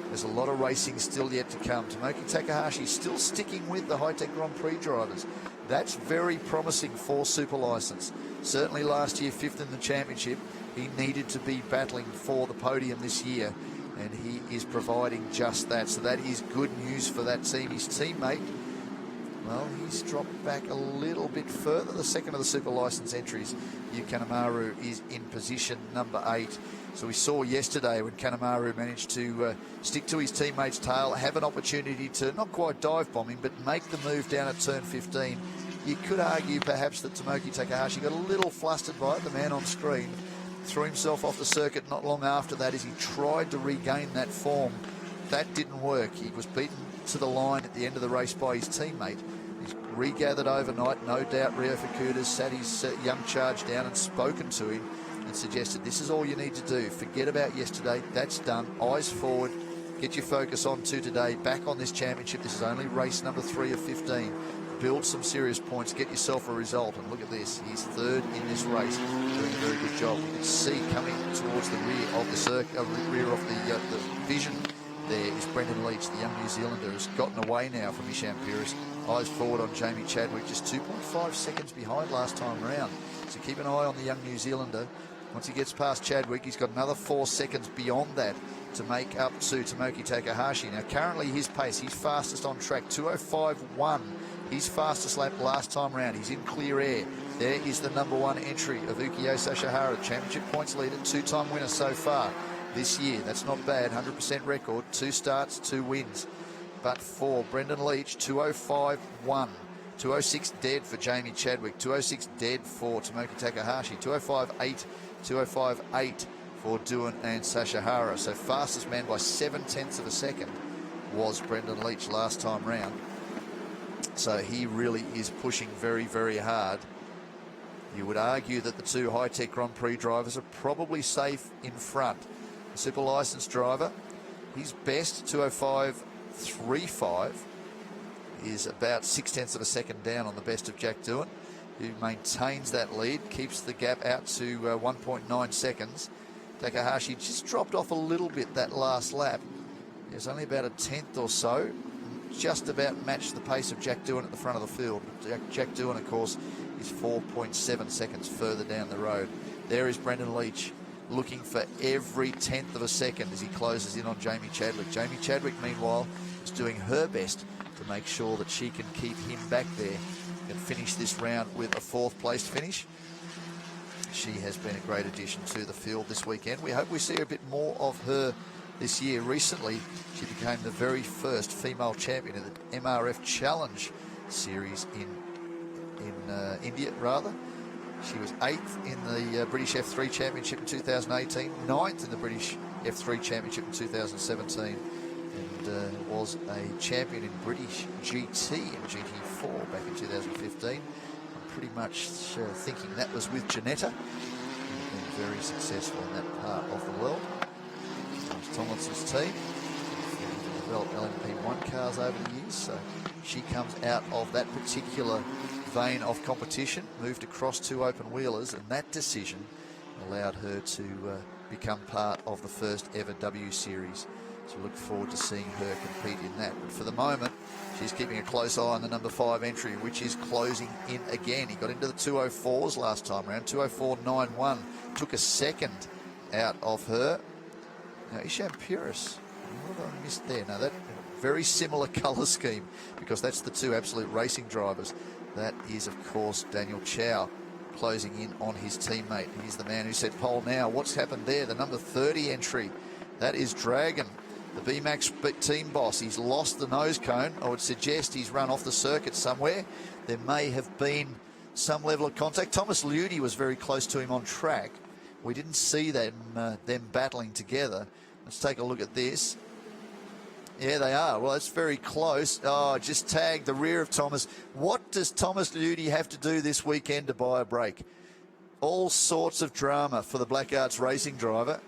There's a lot of racing still yet to come. Tomoki Takahashi still sticking with the High-Tech Grand Prix drivers. That's very promising for Super License. Certainly last year, 5th in the championship. He needed to be battling for the podium this year, and he is providing just that. So that is good news for that team. His teammate, well, he's dropped back a little bit further. The second of the Super License entries, Yu Kanemaru, is in position number 8. So we saw yesterday when Kanemaru managed to stick to his teammate's tail, have an opportunity to not quite dive bomb him, but make the move down at turn 15. You could argue perhaps that Tomoki Takahashi got a little flustered by it, the man on screen. Threw himself off the circuit not long after that as he tried to regain that form. That didn't work. He was beaten to the line at the end of the race by his teammate. He's regathered overnight. No doubt Rio Fukuda's sat his young charge down and spoken to him and suggested this is all you need to do. Forget about yesterday. That's done. Eyes forward. Get your focus on to today. Back on this championship. This is only race number 3 of 15. Build some serious points. Get yourself a result. And look at this. He's third in this race. Doing a very good job. You can see coming towards the rear of the rear of the vision. There is Brendan Leach, the young New Zealander, has gotten away now from Isham Peiris. Eyes forward on Jamie Chadwick, just 2.5 seconds behind last time round. So keep an eye on the young New Zealander. Once he gets past Chadwick, he's got another 4 seconds beyond that to make up to Tomoki Takahashi. Now, currently his pace, he's fastest on track, 2:05.1. His fastest lap last time round. He's in clear air. There is the number 1 entry of Ukyo Sashihara, championship points leader, 2-time winner so far this year. That's not bad, 100% record, 2 starts, 2 wins. But for Brendan Leach, 2:05.1. 2:06 dead for Jamie Chadwick, 2:06 dead for Tomoki Takahashi, 2:05.8, 2:05.8 for Doohan and Sashihara. So fastest man by 0.7 of a second was Brendan Leach last time round. So he really is pushing very, very hard. You would argue that the 2 high-tech Grand Prix drivers are probably safe in front. The super licensed driver, his best 2:05.35 is about 0.6 of a second down on the best of Jack Doohan, who maintains that lead, keeps the gap out to 1.9 seconds. Takahashi just dropped off a little bit that last lap. There's only about 1/10 or so. Just about matched the pace of Jack Doohan at the front of the field. Jack Doohan, of course, is 4.7 seconds further down the road. There is Brendan Leach looking for every 1/10 of a second as he closes in on Jamie Chadwick. Jamie Chadwick, meanwhile, is doing her best to make sure that she can keep him back there and finish this round with a 4th place finish. She has been a great addition to the field this weekend. We hope we see a bit more of her this year. Recently, she became the very first female champion of the MRF Challenge Series in India, rather. She was 8th in the British F3 Championship in 2018, 9th in the British F3 Championship in 2017, and was a champion in British GT and GT4 back in 2015. I'm pretty much thinking that was with Janetta. She's been very successful in that part of the world. Tomlinson's team developed LMP1 cars over the years, so she comes out of that particular vein of competition, moved across 2 open wheelers, and that decision allowed her to become part of the first ever W Series. So look forward to seeing her compete in that. But for the moment, she's keeping a close eye on the number 5 entry, which is closing in again. He got into the 2:04s last time around, 2:04.91, took a second out of her. Now, Isham Peiris, what have I missed there? Now, that very similar colour scheme, because that's the 2 absolute racing drivers. That is, of course, Daniel Chow closing in on his teammate. He's the man who said pole now. What's happened there? The number 30 entry, that is Dragon, the BMAX team boss. He's lost the nose cone. I would suggest he's run off the circuit somewhere. There may have been some level of contact. Thomas Ludi was very close to him on track. We didn't see them battling together. Let's take a look at this. Yeah, they are. Well, it's very close. Oh, just tagged the rear of Thomas. What does Thomas Ludi have to do this weekend to buy a break? All sorts of drama for the Black Arts racing driver.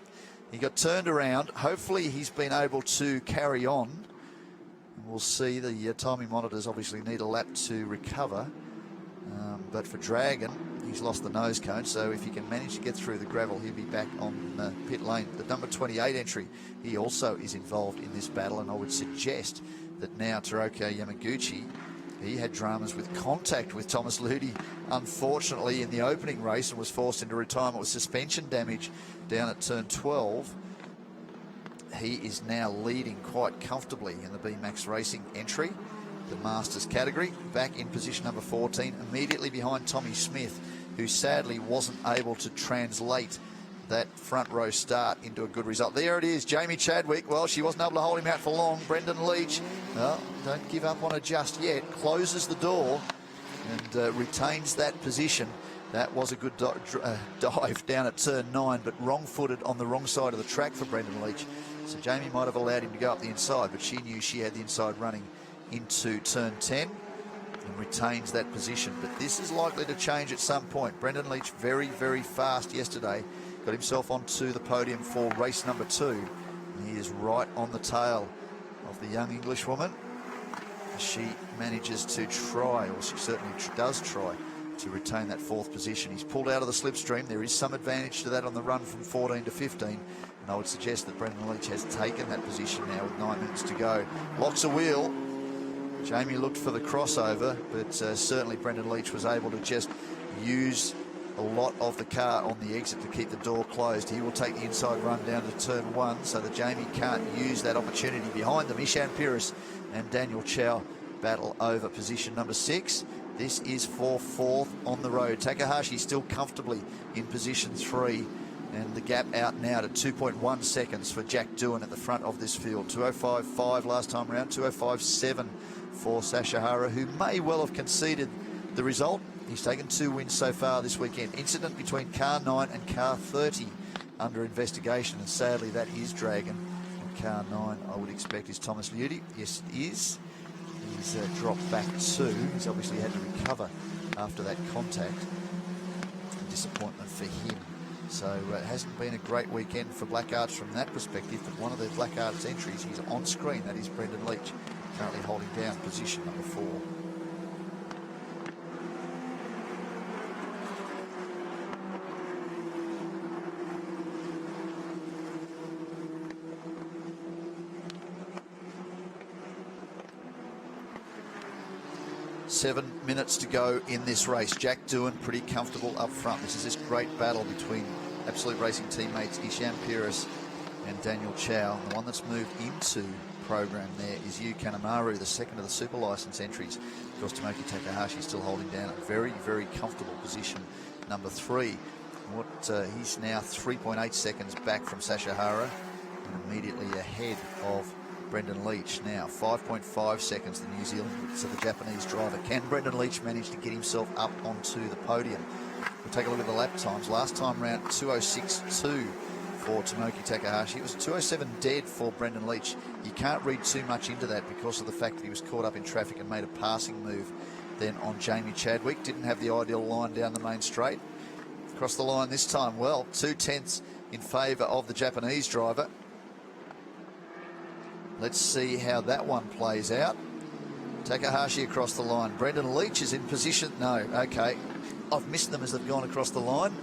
He got turned around. Hopefully he's been able to carry on. We'll see. The timing monitors obviously need a lap to recover. But for Dragon, he's lost the nose cone, so if he can manage to get through the gravel, he'll be back on pit lane. The number 28 entry, he also is involved in this battle, and I would suggest that now Teroko Yamaguchi, he had dramas with contact with Thomas Ludi, unfortunately, in the opening race, and was forced into retirement with suspension damage down at turn 12. He is now leading quite comfortably in the BMAX Racing entry, the Masters category, back in position number 14, immediately behind Tommy Smith, who sadly wasn't able to translate that front row start into a good result. There it is, Jamie Chadwick. Well, she wasn't able to hold him out for long. Brendan Leach, well, don't give up on her just yet. Closes the door. and retains that position. That was a good dive down at turn 9, but wrong-footed on the wrong side of the track for Brendan Leach. So Jamie might have allowed him to go up the inside, but she knew she had the inside running into turn 10 and retains that position. But this is likely to change at some point. Brendan Leach very, very fast yesterday. Got himself onto the podium for race number 2. And he is right on the tail of the young Englishwoman. She manages to try, or she certainly does try, to retain that 4th position. He's pulled out of the slipstream. There is some advantage to that on the run from 14 to 15. And I would suggest that Brendan Leach has taken that position now with 9 minutes to go. Locks a wheel. Jamie looked for the crossover, but certainly Brendan Leach was able to just use a lot of the car on the exit to keep the door closed. He will take the inside run down to turn 1 so that Jamie can't use that opportunity behind them. Ishan Peiris and Daniel Chow battle over position number 6. This is for 4th on the road. Takahashi still comfortably in position 3, and the gap out now to 2.1 seconds for Jack Doohan at the front of this field. 2:05.5 last time round, 2:05.7 for Sasha Hara, who may well have conceded the result. He's taken 2 wins so far this weekend. Incident between car 9 and car 30 under investigation, and sadly that is Dragon. And car 9, I would expect, is Thomas Ludi. Yes, it is. He's dropped back 2. He's obviously had to recover after that contact. Disappointment for him. So it hasn't been a great weekend for Black Arts from that perspective, but one of the Black Arts entries, he's on screen. That is Brendan Leach, currently holding down position number 4. Seven minutes to go in this race. Jack Doohan pretty comfortable up front. This is this great battle between Absolute Racing teammates Ishan Peiris and Daniel Chow. The one that's moved into program there is Yu Kanemaru, the second of the super license entries. Of course, Tomoki Takahashi still holding down a very, very comfortable position, number 3. He's now 3.8 seconds back from Sasha Hara and immediately ahead of Brendan Leach. Now 5.5 seconds the New Zealand to the Japanese driver. Can Brendan Leach manage to get himself up onto the podium? We'll take a look at the lap times. Last time round 2:06.2 for Tomoki Takahashi. It was 2:07 dead for Brendan Leach. You can't read too much into that because of the fact that he was caught up in traffic and made a passing move then on Jamie Chadwick. Didn't have the ideal line down the main straight. Across the line this time, well, 2/10 in favour of the Japanese driver. Let's see how that one plays out. Takahashi across the line. Brendan Leach is in position. No, okay. I've missed them as they've gone across the line.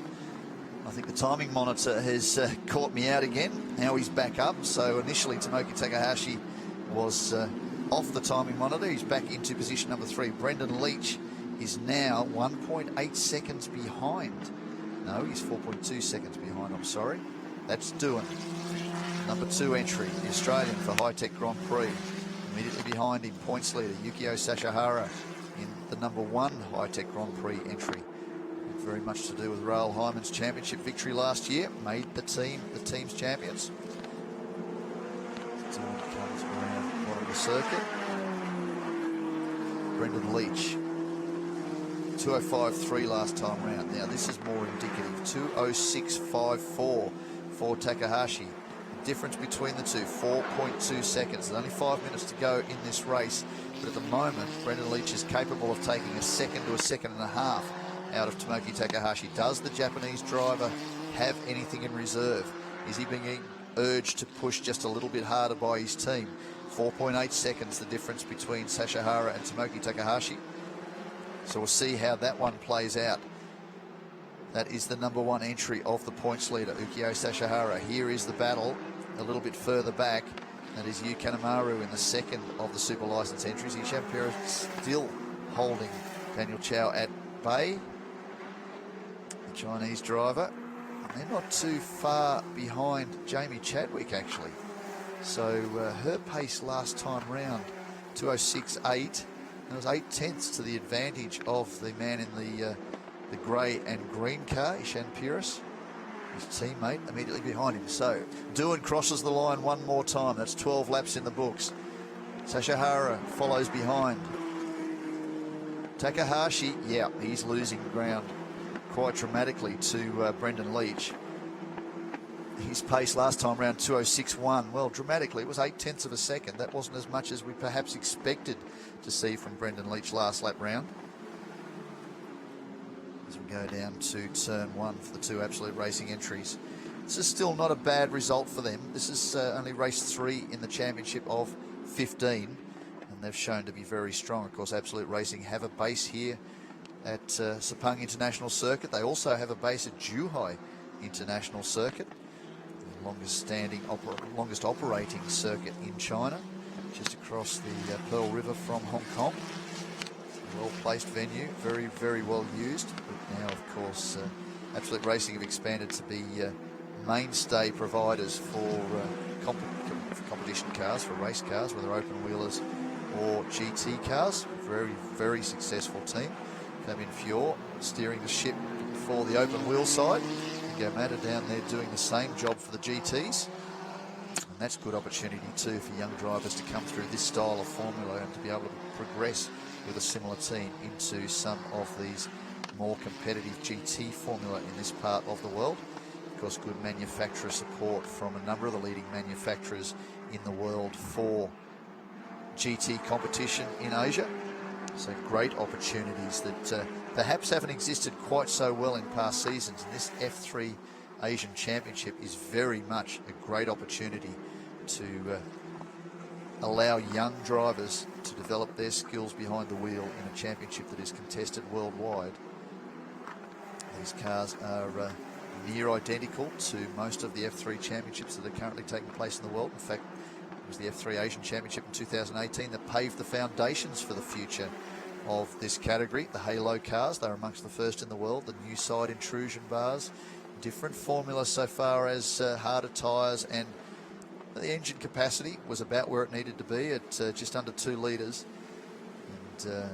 I think the timing monitor has caught me out again. Now he's back up. So initially Tomoki Takahashi was off the timing monitor. He's back into position number 3. Brendan Leach is now 1.8 seconds behind. No, he's 4.2 seconds behind, I'm sorry. That's Doohan. Number 2 entry, the Australian for High Tech Grand Prix. Immediately behind him, points leader Yukio Sashihara in the number 1 High Tech Grand Prix entry. Very much to do with Raoul Hyman's championship victory last year. Made the team's champions. Doohan comes around bottom of the circuit. Brendan Leach. 2:05.3 last time round. Now this is more indicative. 2:06.54 for Takahashi. Difference between the two, 4.2 seconds. There's only 5 minutes to go in this race, but at the moment Brendan Leach is capable of taking a second to a second and a half out of Tomoki Takahashi. Does the Japanese driver have anything in reserve? Is he being urged to push just a little bit harder by his team? 4.8 seconds the difference between Sashihara and Tomoki Takahashi. So we'll see how that one plays out. That is the number 1 entry of the points leader, Ukio Sashihara. Here is the battle a little bit further back. That is Yu Kanemaru in the second of the super license entries. Ishan Peiris still holding Daniel Chow at bay, the Chinese driver. And they're not too far behind Jamie Chadwick, actually. So her pace last time round, 2:06.8. That was 8/10 to the advantage of the man in the grey and green car, Ishan Peiris. His teammate immediately behind him. So Doohan crosses the line one more time. That's 12 laps in the books. Sashihara follows behind. Takahashi, yeah, he's losing ground quite dramatically to Brendan Leach. His pace last time round 2:06.1. Well, dramatically, it was 0.8 of a second. That wasn't as much as we perhaps expected to see from Brendan Leach last lap round. As we go down to turn 1 for the two Absolute Racing entries. This is still not a bad result for them. This is only race 3 in the championship of 15, and they've shown to be very strong. Of course, Absolute Racing have a base here at Sepang International Circuit. They also have a base at Zhuhai International Circuit, the longest operating circuit in China, just across the Pearl River from Hong Kong. Well-placed venue, very, very well used. But now, of course, Absolute Racing have expanded to be mainstay providers for competition cars, for race cars, whether open wheelers or GT cars. Very, very successful team. Fabian Fior steering the ship for the open wheel side. Gamata down there doing the same job for the GTs. And that's good opportunity too for young drivers to come through this style of formula and to be able to progress with a similar team into some of these more competitive GT formula in this part of the world. Of course, good manufacturer support from a number of the leading manufacturers in the world for GT competition in Asia. So great opportunities that perhaps haven't existed quite so well in past seasons. And this F3 Asian Championship is very much a great opportunity to allow young drivers to develop their skills behind the wheel in a championship that is contested worldwide. These cars are near identical to most of the F3 championships that are currently taking place in the world. In fact, it was the F3 Asian Championship in 2018 that paved the foundations for the future of this category. The Halo cars, they're amongst the first in the world. The new side intrusion bars, different formula so far as harder tyres, and the engine capacity was about where it needed to be at just under 2 litres. And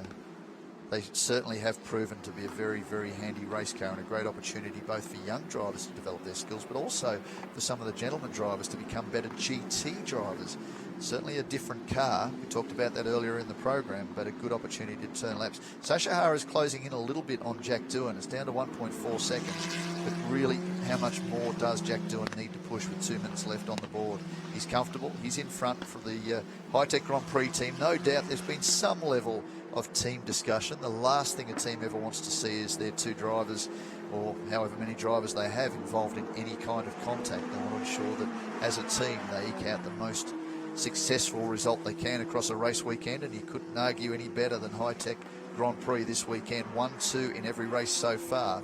they certainly have proven to be a very, very handy race car and a great opportunity both for young drivers to develop their skills, but also for some of the gentleman drivers to become better GT drivers. Certainly a different car. We talked about that earlier in the program, but a good opportunity to turn laps. Sasha Hara is closing in a little bit on Jack Doohan. It's down to 1.4 seconds, but really how much more does Jack Doohan need to push with 2 minutes left on the board? He's comfortable. He's in front for the Hi-Tech Grand Prix team. No doubt there's been some level of team discussion. The last thing a team ever wants to see is their 2 drivers, or however many drivers they have, involved in any kind of contact. They want to ensure that as a team they eke out the most successful result they can across a race weekend, and you couldn't argue any better than Hi-Tech Grand Prix this weekend. 1-2 in every race so far.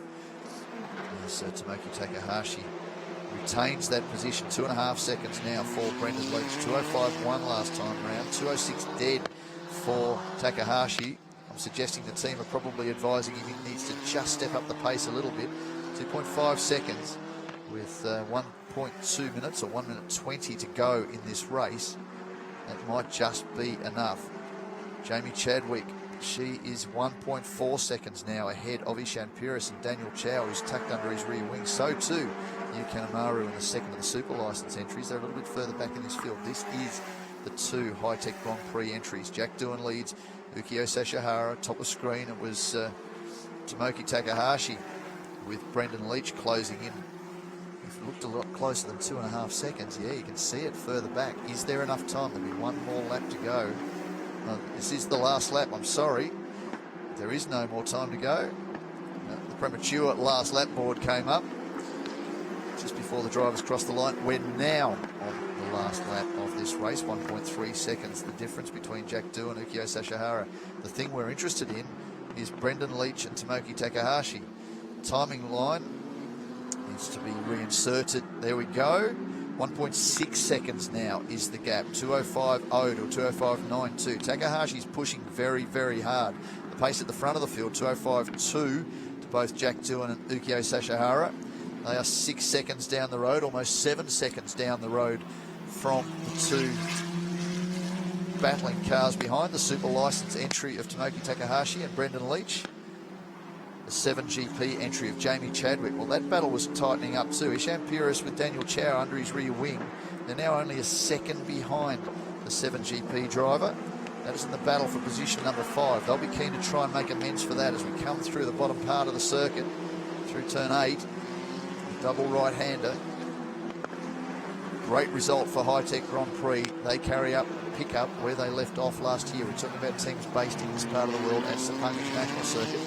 So Tomoki Takahashi retains that position. 2.5 seconds now for Brendan Leach. 2:05.1 last time round. 2:06 dead for Takahashi. I'm suggesting the team are probably advising him he needs to just step up the pace a little bit. 2.5 seconds with 1.2 minutes or 1 minute 20 to go in this race. That might just be enough. Jamie Chadwick, she is 1.4 seconds now ahead of Ishan Pires and Daniel Chow, who's tucked under his rear wing. So too Yu Kanemaru in the second of the super licence entries. They're a little bit further back in this field. This is the 2 Hi-Tech Grand Prix entries. Jack Doohan leads, Ukyo Sashihara. Top of screen, it was Tomoki Takahashi with Brendan Leach closing in. If it looked a lot closer than 2.5 seconds, yeah, you can see it further back. Is there enough time? There'll be one more lap to go. This is the last lap, I'm sorry. There is no more time to go. The premature last lap board came up just before the drivers crossed the line. We're now on the last lap of this race. 1.3 seconds, the difference between Jack Doohan and Ukyo Sashihara. The thing we're interested in is Brendan Leach and Tomoki Takahashi. Timing line needs to be reinserted. There we go. 1.6 seconds now is the gap. 2:05.0 to 2:05.92. Takahashi's pushing very, very hard. The pace at the front of the field, 2:05.2 to both Jack Doohan and Ukyo Sashihara. They are 6 seconds down the road, almost 7 seconds down the road from the 2 battling cars behind. The super licence entry of Tomoki Takahashi and Brendan Leach. The 7GP entry of Jamie Chadwick. Well, that battle was tightening up too. Ishan Pires with Daniel Chow under his rear wing. They're now only a second behind the 7GP driver. That is in the battle for position number 5. They'll be keen to try and make amends for that as we come through the bottom part of the circuit, through turn 8. Double right-hander. Great result for High Tech Grand Prix. They pick up where they left off last year. We're talking about teams based in this part of the world at Sepang International Circuit.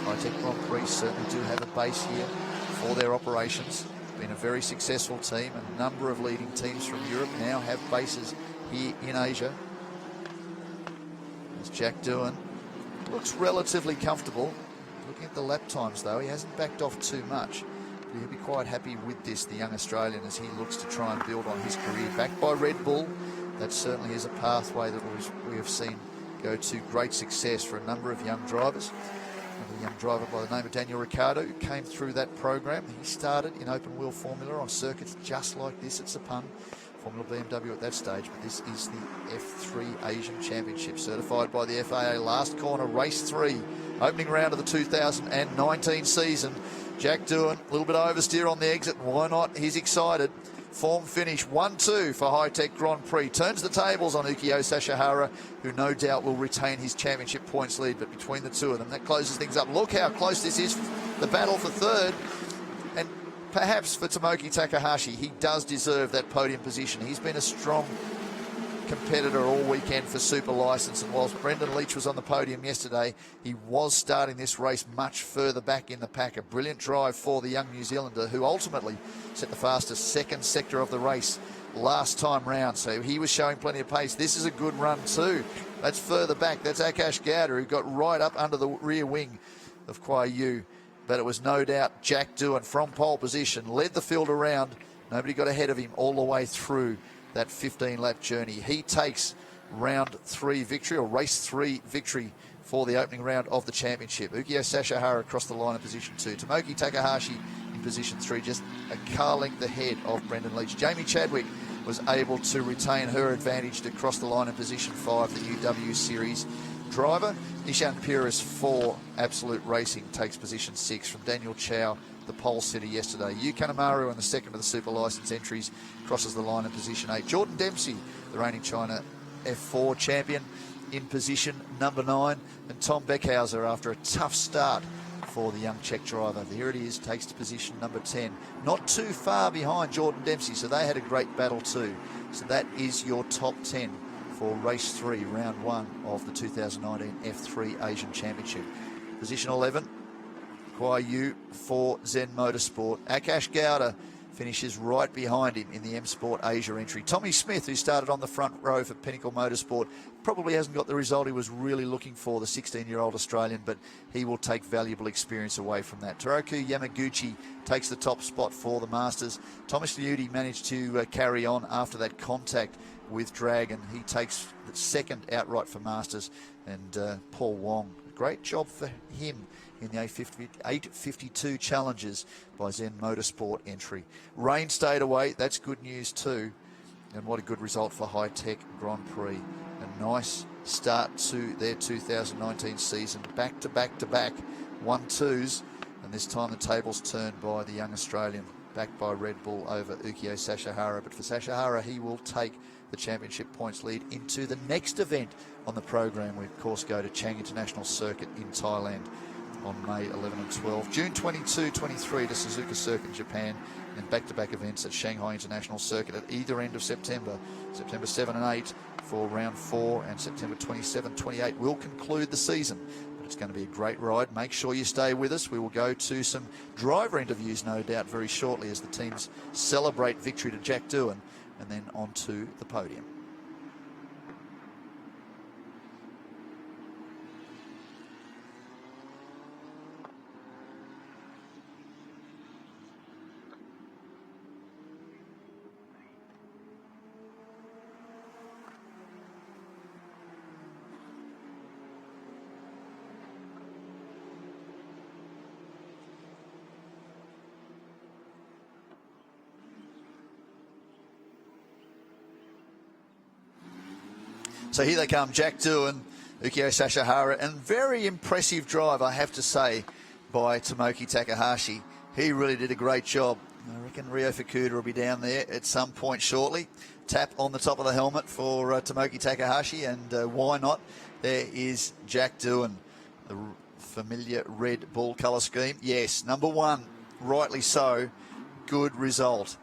High Tech Grand Prix certainly do have a base here for their operations. Been a very successful team. A number of leading teams from Europe now have bases here in Asia. As Jack Doohan looks relatively comfortable. Looking at the lap times though, he hasn't backed off too much. But he'll be quite happy with this, the young Australian, as he looks to try and build on his career. Backed by Red Bull, that certainly is a pathway that we have seen go to great success for a number of young drivers. A young driver by the name of Daniel Ricciardo, who came through that program. He started in open wheel formula on circuits just like this at Sepang, Formula BMW at that stage, but this is the F3 Asian Championship, certified by the FAA. Last corner, race 3, opening round of the 2019 season. Jack Doohan, a little bit oversteer on the exit. Why not? He's excited. Form finish 1-2 for High Tech Grand Prix. Turns the tables on Ukyo Sashihara, who no doubt will retain his championship points lead. But between the two of them, that closes things up. Look how close this is. The battle for third. And perhaps for Tomoki Takahashi, he does deserve that podium position. He's been a strong competitor all weekend for Super License, and whilst Brendan Leach was on the podium yesterday, he was starting this race much further back in the pack. A brilliant drive for the young New Zealander, who ultimately set the fastest second sector of the race last time round, so he was showing plenty of pace. This is a good run too. That's further back. That's Akash Gowda, who got right up under the rear wing of Kuai Yu. But it was no doubt Jack Doohan from pole position, led the field around. Nobody got ahead of him all the way through that 15-lap journey. He takes round 3 victory, or race 3 victory, for the opening round of the championship. Ukyo Sashihara across the line in position 2. Tomoki Takahashi in position 3, just a car length ahead of Brendan Leach. Jamie Chadwick was able to retain her advantage to cross the line in position 5, the UW Series driver. Nishan Pires for Absolute Racing takes position 6 from Daniel Chow, the pole sitter yesterday. Yu Kanemaru in the second of the Super License entries crosses the line in position 8. Jordan Dempsey, the reigning China F4 champion, in position number 9. And Tom Beckhauser, after a tough start for the young Czech driver, here it is, takes to position number 10. Not too far behind Jordan Dempsey, so they had a great battle too. So that is your top 10 for race 3, round 1 of the 2019 F3 Asian Championship. Position 11, Kuai Yu for Zen Motorsport. Akash Gowda finishes right behind him in the M Sport Asia entry. Tommy Smith, who started on the front row for Pinnacle Motorsport, probably hasn't got the result he was really looking for, the 16-year-old Australian, but he will take valuable experience away from that. Toroku Yamaguchi takes the top spot for the Masters. Thomas Liudi managed to carry on after that contact with Dragon. He takes the second outright for Masters. And Paul Wong, great job for him in the 852 challenges by Zen Motorsport entry. Rain stayed away, that's good news too. And what a good result for High Tech Grand Prix. A nice start to their 2019 season. Back to back 1-2s. And this time the tables turned by the young Australian, backed by Red Bull over Ukyo Sashihara. But for Sashihara, he will take the championship points lead into the next event on the program. We, of course, go to Chang International Circuit in Thailand on May 11 and 12. June 22-23 to Suzuka Circuit in Japan, and back-to-back events at Shanghai International Circuit at either end of September. September 7 and 8 for round 4, and September 27-28 will conclude the season. But it's going to be a great ride. Make sure you stay with us. We will go to some driver interviews, no doubt, very shortly as the teams celebrate victory to Jack Doohan, and then on to the podium. So here they come, Jack Doohan, Ukyo Sashihara, and very impressive drive, I have to say, by Tomoki Takahashi. He really did a great job I reckon Rio Fukuda will be down there at some point shortly. Tap on the top of the helmet for Tomoki Takahashi, and why not? There is Jack Doohan, the familiar red bull colour scheme. Yes, number one, rightly so. Good result.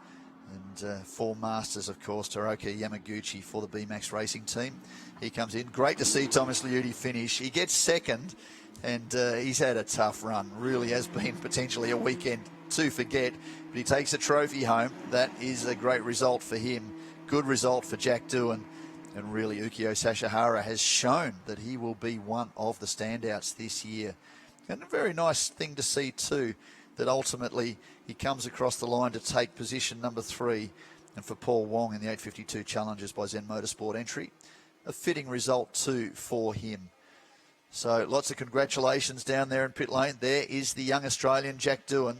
And 4 Masters, of course, Toroki Yamaguchi for the BMAX Racing team. He comes in. Great to see Thomas Liudi finish. He gets second, and he's had a tough run. Really has been potentially a weekend to forget, but he takes a trophy home. That is a great result for him. Good result for Jack Doohan. And really, Ukyo Sashihara has shown that he will be one of the standouts this year. And a very nice thing to see too, that ultimately he comes across the line to take position number 3. And for Paul Wong in the 852 Challengers by Zen Motorsport entry, a fitting result too for him. So lots of congratulations down there in pit lane. There is the young Australian Jack Doohan.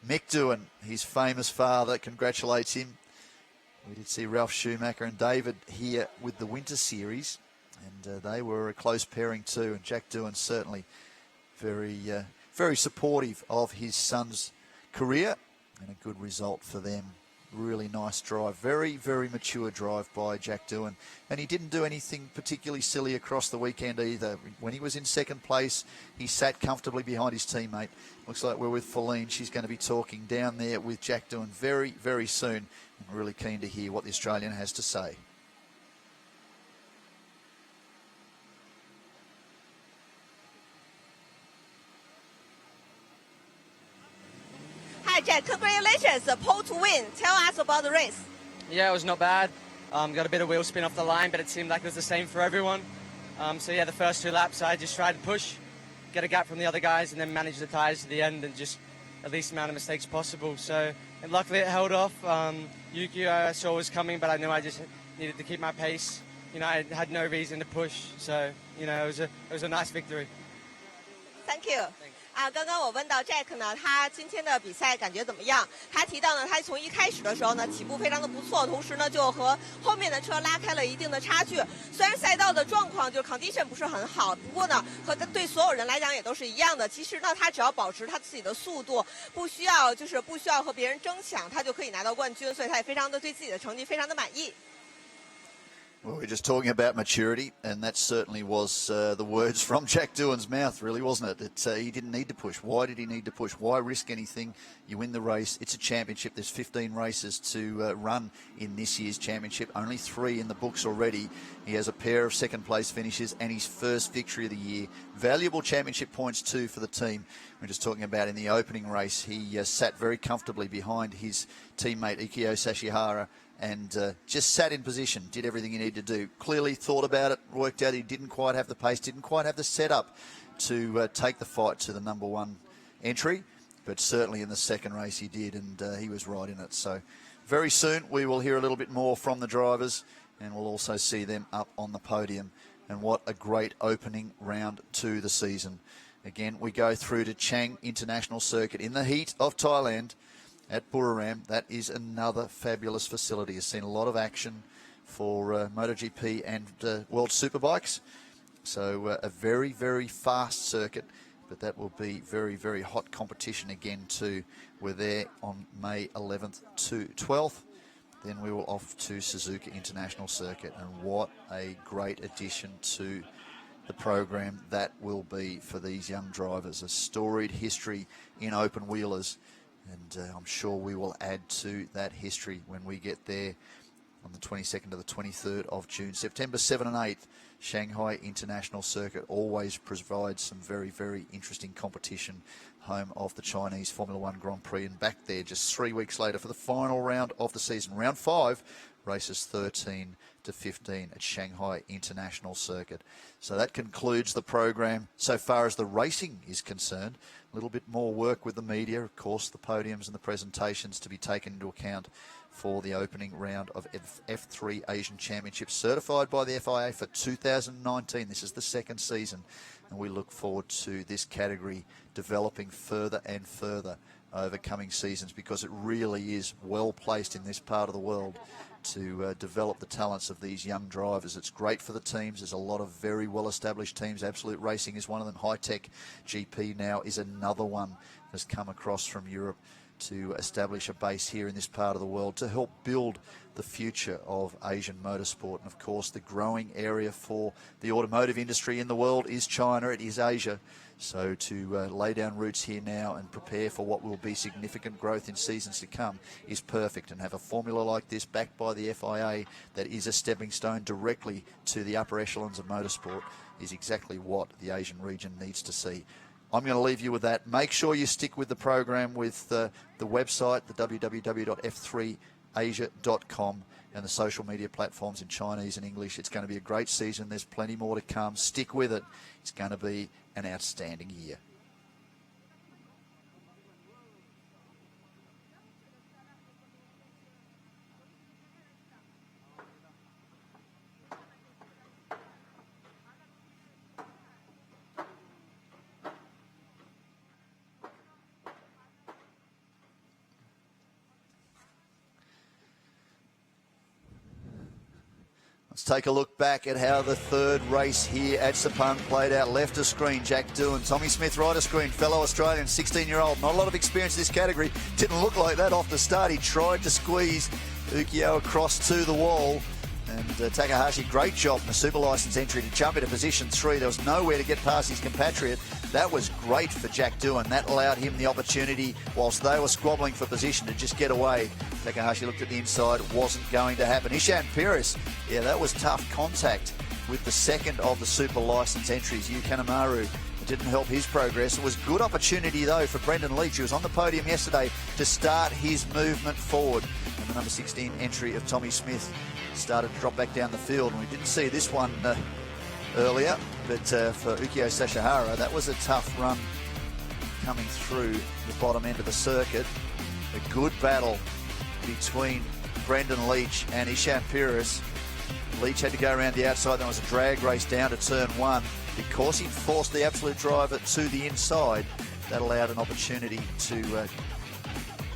Mick Doohan, his famous father, congratulates him. We did see Ralph Schumacher and David here with the Winter Series, and they were a close pairing too. And Jack Doohan certainly very supportive of his son's career, and a good result for them. Really nice drive. Very, very mature drive by Jack Doohan. And he didn't do anything particularly silly across the weekend either. When he was in second place, he sat comfortably behind his teammate. Looks like we're with Feline. She's going to be talking down there with Jack Doohan very, very soon. I'm really keen to hear what the Australian has to say. Hi, Jack. Congratulations. Pole to win. Tell us about the race. Yeah, it was not bad. Got a bit of wheel spin off the line, but it seemed like it was the same for everyone. So yeah, the first 2 laps I just tried to push, get a gap from the other guys, and then manage the tyres to the end and just the least amount of mistakes possible. So and luckily it held off. Yuki I saw was coming, but I knew I just needed to keep my pace. You know, I had no reason to push. So, you know, it was a nice victory. Thank you. 刚刚我问到 Jack 呢，他今天的比赛感觉怎么样？他提到呢，他从一开始的时候呢，起步非常的不错，同时呢，就和后面的车拉开了一定的差距。虽然赛道的状况就是 condition 不是很好，不过呢，对所有人来讲也都是一样的。其实呢，他只要保持他自己的速度，不需要和别人争抢，他就可以拿到冠军。所以他也非常的对自己的成绩非常的满意。Well, we're just talking about maturity, and that certainly was the words from Jack Doohan's mouth, really, wasn't it? That he didn't need to push. Why did he need to push? Why risk anything? You win the race. It's a championship. There's 15 races to run in this year's championship. Only 3 in the books already. He has a pair of second-place finishes and his first victory of the year. Valuable championship points, too, for the team. We're just talking about in the opening race. He sat very comfortably behind his teammate, Ukyo Sashihara, and just sat in position, did everything he needed to do. Clearly thought about it, worked out he didn't quite have the pace, didn't quite have the setup to take the fight to the number 1 entry, but certainly in the second race he did, and he was right in it. So very soon we will hear a little bit more from the drivers, and we'll also see them up on the podium. And what a great opening round to the season. Again, we go through to Chang International Circuit in the heat of Thailand at Buriram. That is another fabulous facility. Has seen a lot of action for MotoGP and World Superbikes. So a very, very fast circuit, but that will be very, very hot competition again too. We're there on May 11th to 12th. Then we will off to Suzuka International Circuit, and what a great addition to the program that will be for these young drivers. A storied history in open wheelers, and I'm sure we will add to that history when we get there on the 22nd to the 23rd of June. September 7 and 8th, Shanghai International Circuit always provides some very, very interesting competition, home of the Chinese Formula One Grand Prix, and back there just 3 weeks later for the final round of the season. Round 5, races 13 to 15 at Shanghai International Circuit. So that concludes the program so far as the racing is concerned. A little bit more work with the media, of course, the podiums and the presentations to be taken into account for the opening round of F3 Asian Championship, certified by the FIA for 2019. This is the second season, and we look forward to this category developing further and further over coming seasons, because it really is well placed in this part of the world to develop the talents of these young drivers. It's great for the teams. There's a lot of very well-established teams. Absolute Racing is one of them. High Tech GP now is another one that's come across from Europe to establish a base here in this part of the world to help build the future of Asian motorsport. And of course, the growing area for the automotive industry in the world is China, it is Asia. So to lay down roots here now and prepare for what will be significant growth in seasons to come is perfect. And have a formula like this backed by the FIA that is a stepping stone directly to the upper echelons of motorsport is exactly what the Asian region needs to see. I'm going to leave you with that. Make sure you stick with the program with the website, the www.f3asia.com, and the social media platforms in Chinese and English. It's going to be a great season. There's plenty more to come. Stick with it. It's going to be an outstanding year. Let's take a look back at how the third race here at Sepang played out. Left of screen, Jack Doohan. Tommy Smith right of screen, fellow Australian, 16-year-old. Not a lot of experience in this category. Didn't look like that off the start. He tried to squeeze Ukyo across to the wall. And Takahashi, great job in the super license entry to jump into position 3. There was nowhere to get past his compatriot. That was great for Jack Doohan. That allowed him the opportunity, whilst they were squabbling for position, to just get away. Takahashi looked at the inside. Wasn't going to happen. Ishan Pires, yeah, that was tough contact with the second of the super license entries, Yu Kanemaru. It didn't help his progress. It was good opportunity, though, for Brendan Leach, who was on the podium yesterday, to start his movement forward. And the number 16 entry of Tommy Smith started to drop back down the field. And we didn't see this one earlier, but for Ukyo Sashihara, that was a tough run coming through the bottom end of the circuit. A good battle between Brendan Leach and Ishan Pires. Leach had to go around the outside. There was a drag race down to turn 1. Because he forced the absolute driver to the inside, that allowed an opportunity to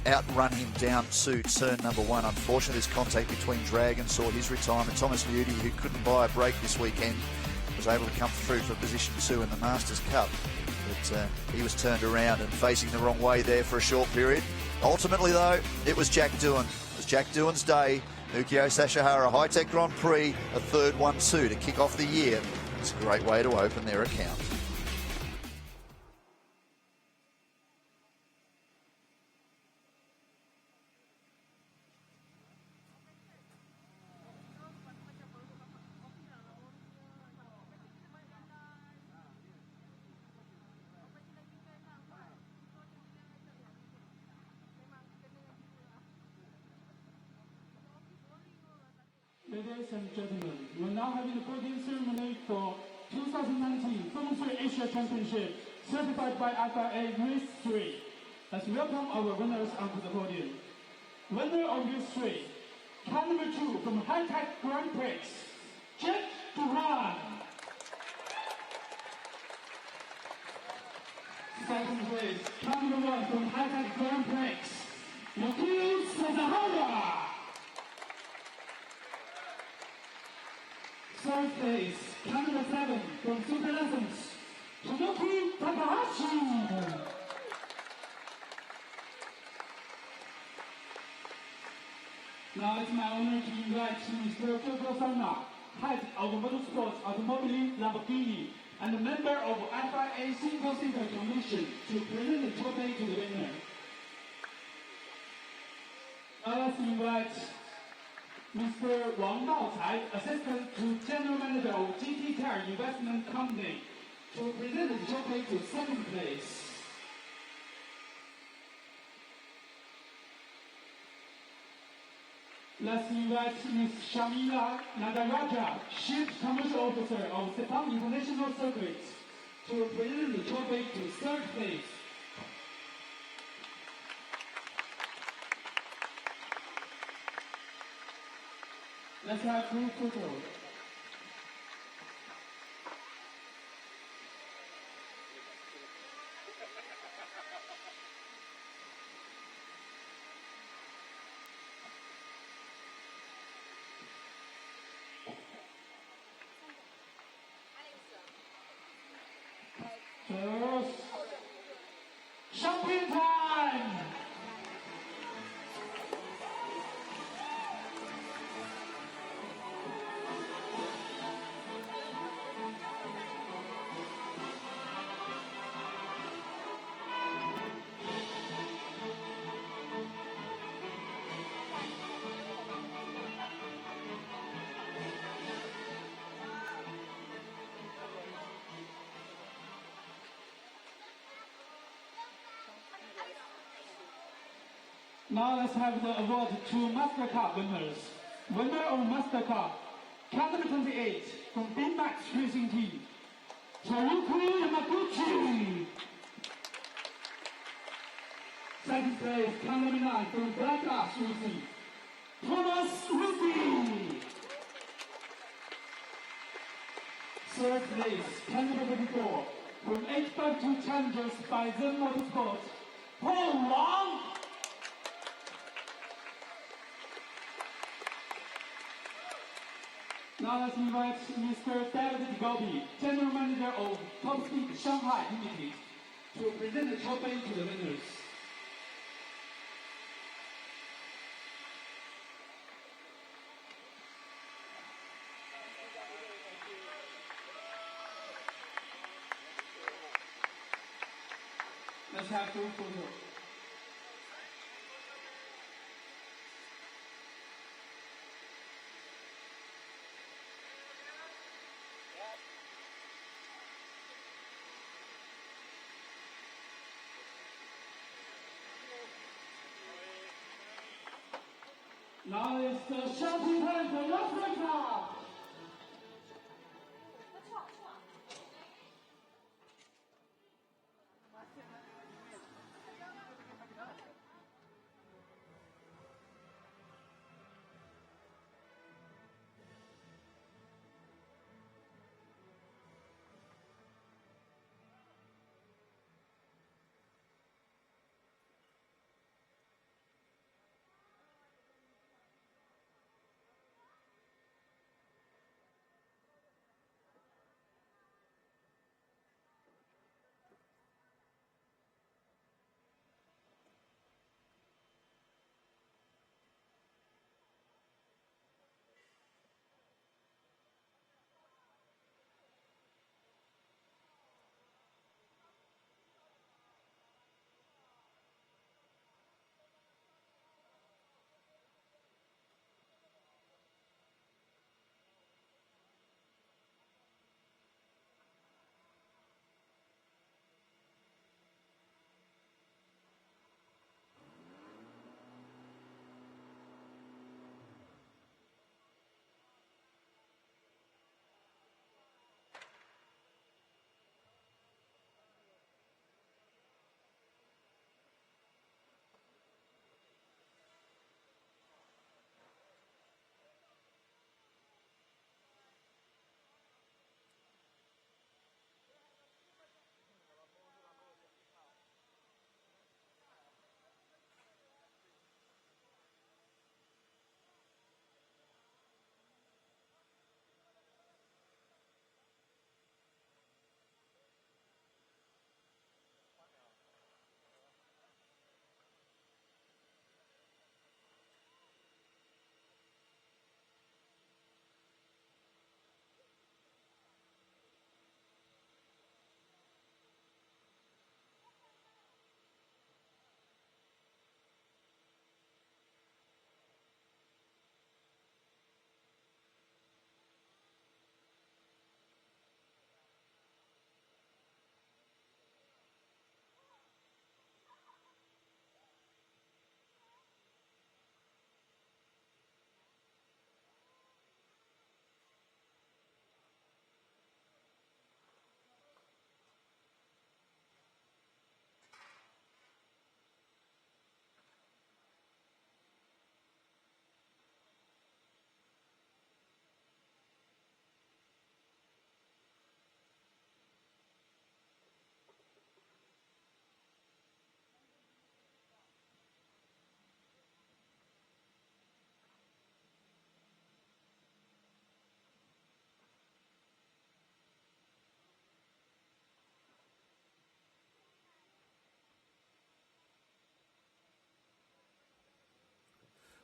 outrun him down to turn number 1. Unfortunately, this contact between Dragon saw his retirement. Thomas Liudi, who couldn't buy a break this weekend, was able to come through for position 2 in the Masters Cup. But he was turned around and facing the wrong way there for a short period. Ultimately, though, it was Jack Doohan. It was Jack Doohan's day. Ukyo Sashihara, High-Tech Grand Prix, a third 1-2 to kick off the year. It's a great way to open their account. Ladies and gentlemen, we're now having the podium ceremony for 2019 Formula 3 Asia Championship, certified by FIA Race 3. Let's welcome our winners onto the podium. Winner of Race 3, car number 2 from High-Tech Grand Prix, Jack Doohan. Second place, car number 1 from High-Tech Grand Prix, Ukyo Sashihara. Third place, car number 7 from Super License, Takahashi. Now it's my honor to invite Mr. Kyoto Sana, head of Motorsports Automobile Lamborghini and a member of FIA Single Seater Commission, to present the trophy to the winner. Now let's invite Mr. Wang Daocai, Assistant to General Manager of GT Tire Investment Company, to present the trophy to second place. Let's invite Ms. Shamila Nagaraja, Chief Commercial Officer of Sepang International Circuit, to present the trophy to third place. Let's have group photo. Champion time! Now let's have the award to Master Cup winners. Winner of Master Cup, car number 28 from Big Max Racing Team, Teruku Yamaguchi. Second place, car number 9 from Black Ash Racing, Thomas Ruby. Third place, car number 24 from 852 Challengers by Zen Motorsports, Paul Wang. Now let's invite Mr. David Gobi, General Manager of Top Speed Shanghai Limited, to present the trophy to the winners. Let's have group photo. Now is the shouting time for Las Vegas.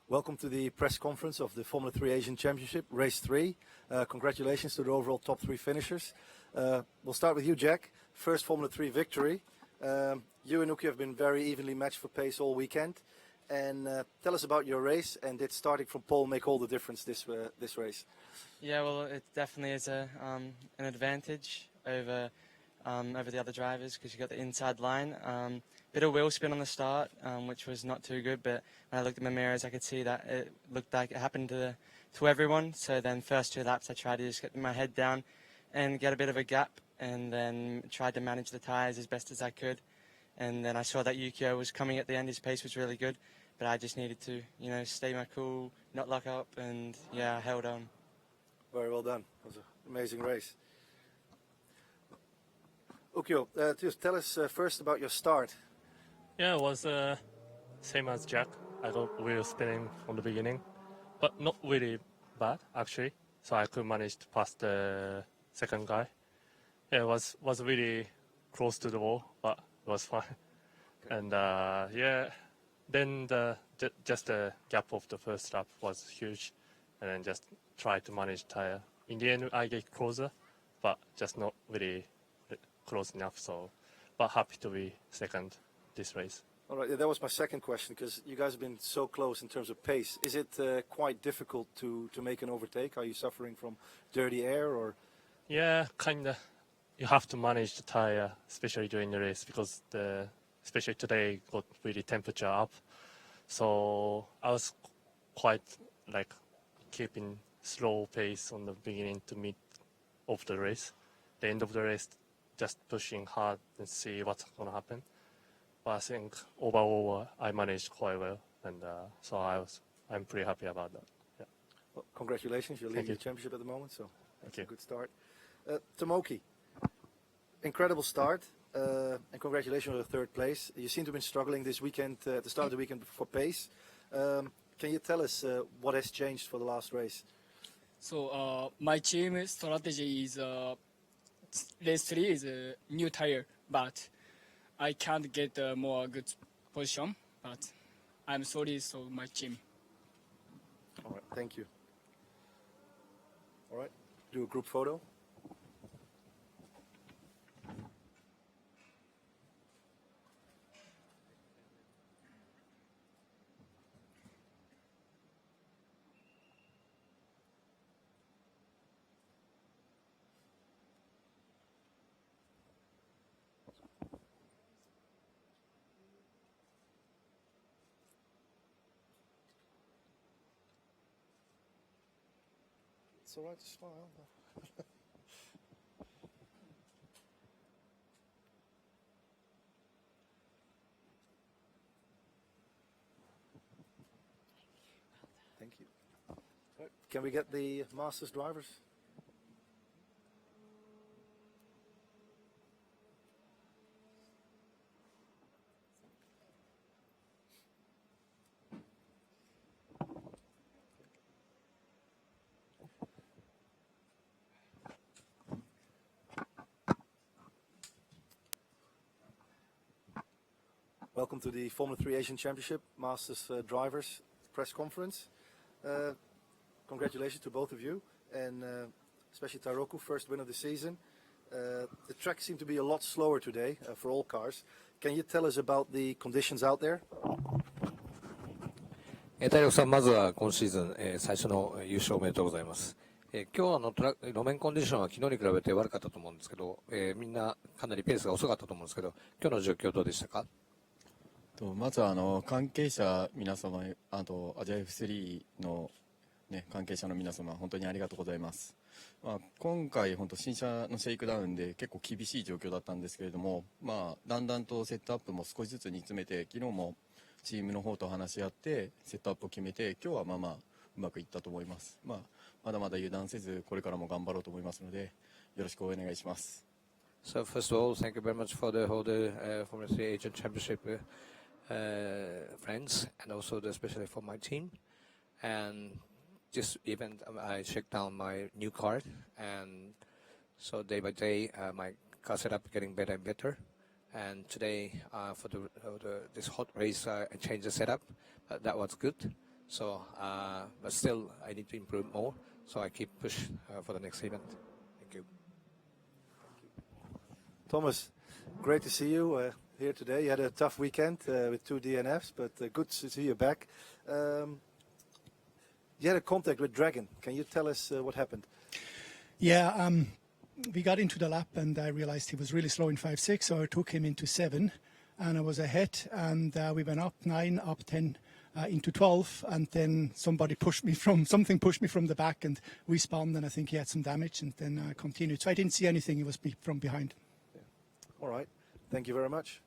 Welcome to the press conference of the Formula 3 Asian Championship, Race 3. Congratulations to the overall top 3 finishers. We'll start with you, Jack. First Formula 3 victory. You and Uki have been very evenly matched for pace all weekend. And tell us about your race, and did starting from pole make all the difference this race? Yeah, well, it definitely is an advantage over the other drivers because you got the inside line. bit of wheel spin on the start, which was not too good. But when I looked at my mirrors, I could see that it looked like it happened to everyone. So then first 2 laps, I tried to just get my head down and get a bit of a gap, and then tried to manage the tyres as best as I could. And then I saw that Yukio was coming at the end. His pace was really good, but I just needed to, stay my cool, not lock up, and yeah, I held on. Very well done. It was an amazing race. Ukyo, just tell us first about your start. Yeah, it was same as Jack. I got wheel spinning from the beginning, but not really bad actually. So I could manage to pass the second guy. Yeah, it was really close to the wall, but it was fine. Okay. And yeah, then just the gap of the first lap was huge, and then just try to manage tire. In the end, I get closer, but just not really close enough. So, but happy to be second this race. All right, that was my second question, because you guys have been so close in terms of pace. Is it quite difficult to make an overtake? Are you suffering from dirty air, or? Yeah, kinda. You have to manage the tire, especially during the race, because especially today got really temperature up. So I was quite like keeping slow pace on the beginning to mid of the race. The end of the race, just pushing hard and see what's gonna happen. But I think overall I managed quite well, and so I'm pretty happy about that. Yeah. Well, congratulations, you're leading the championship at the moment, so that's a good start. Tomoki, incredible start, and congratulations on the 3rd place. You seem to have been struggling this weekend, at the start of the weekend, for pace. Can you tell us what has changed for the last race? So my team strategy is race 3 is a new tire, but I can't get a more good position. But I'm sorry, so my team. All right, thank you. All right, do a group photo. It's all right to smile. Thank you. Right. Can we get the Masters drivers? Welcome to the Formula 3 Asian Championship Masters Drivers press conference. Congratulations to both of you, and especially Tairoku, first win of the season. The track seemed to be a lot slower today for all cars. Can you tell us about the conditions out there? 大力さん、まずは今シーズン、最初の優勝おめでとうございます。今日は路面コンディションは昨日に比べて悪かったと思うんですけど、みんなかなりペースが遅かったと思うんですけど、今日の状況どうでしたか？まずは関係者皆様、あとアジア F3 の、関係者の皆様、本当にありがとうございます。今回、本当新車のシェイクダウンで結構厳しい状況だったんですけれども、だんだんとセットアップも少しずつ煮詰めて、昨日もチームの方と話し合ってセットアップを決めて、今日はうまくいったと思います。まだまだ油断せず、これからも頑張ろうと思いますので、よろしくお願いします。So first of all, thank you very much for the whole Formula 3 Asian Championship friends, and also especially for my team. And this event, I checked down my new car, and so day by day, my car setup getting better and better. And today, for this hot race, I changed the setup. That was good. So, but still, I need to improve more. So I keep push for the next event. Thank you. Thomas, great to see you here today. You had a tough weekend with 2 DNFs, but good to see you back. You had a contact with Dragon. Can you tell us what happened? Yeah, we got into the lap and I realized he was really slow in 5.6, so I took him into 7. and I was ahead, and we went up 9, up 10 into 12, and then something pushed me from the back, and we spun, and I think he had some damage, and then continued. So I didn't see anything. It was from behind. All right. Thank you very much.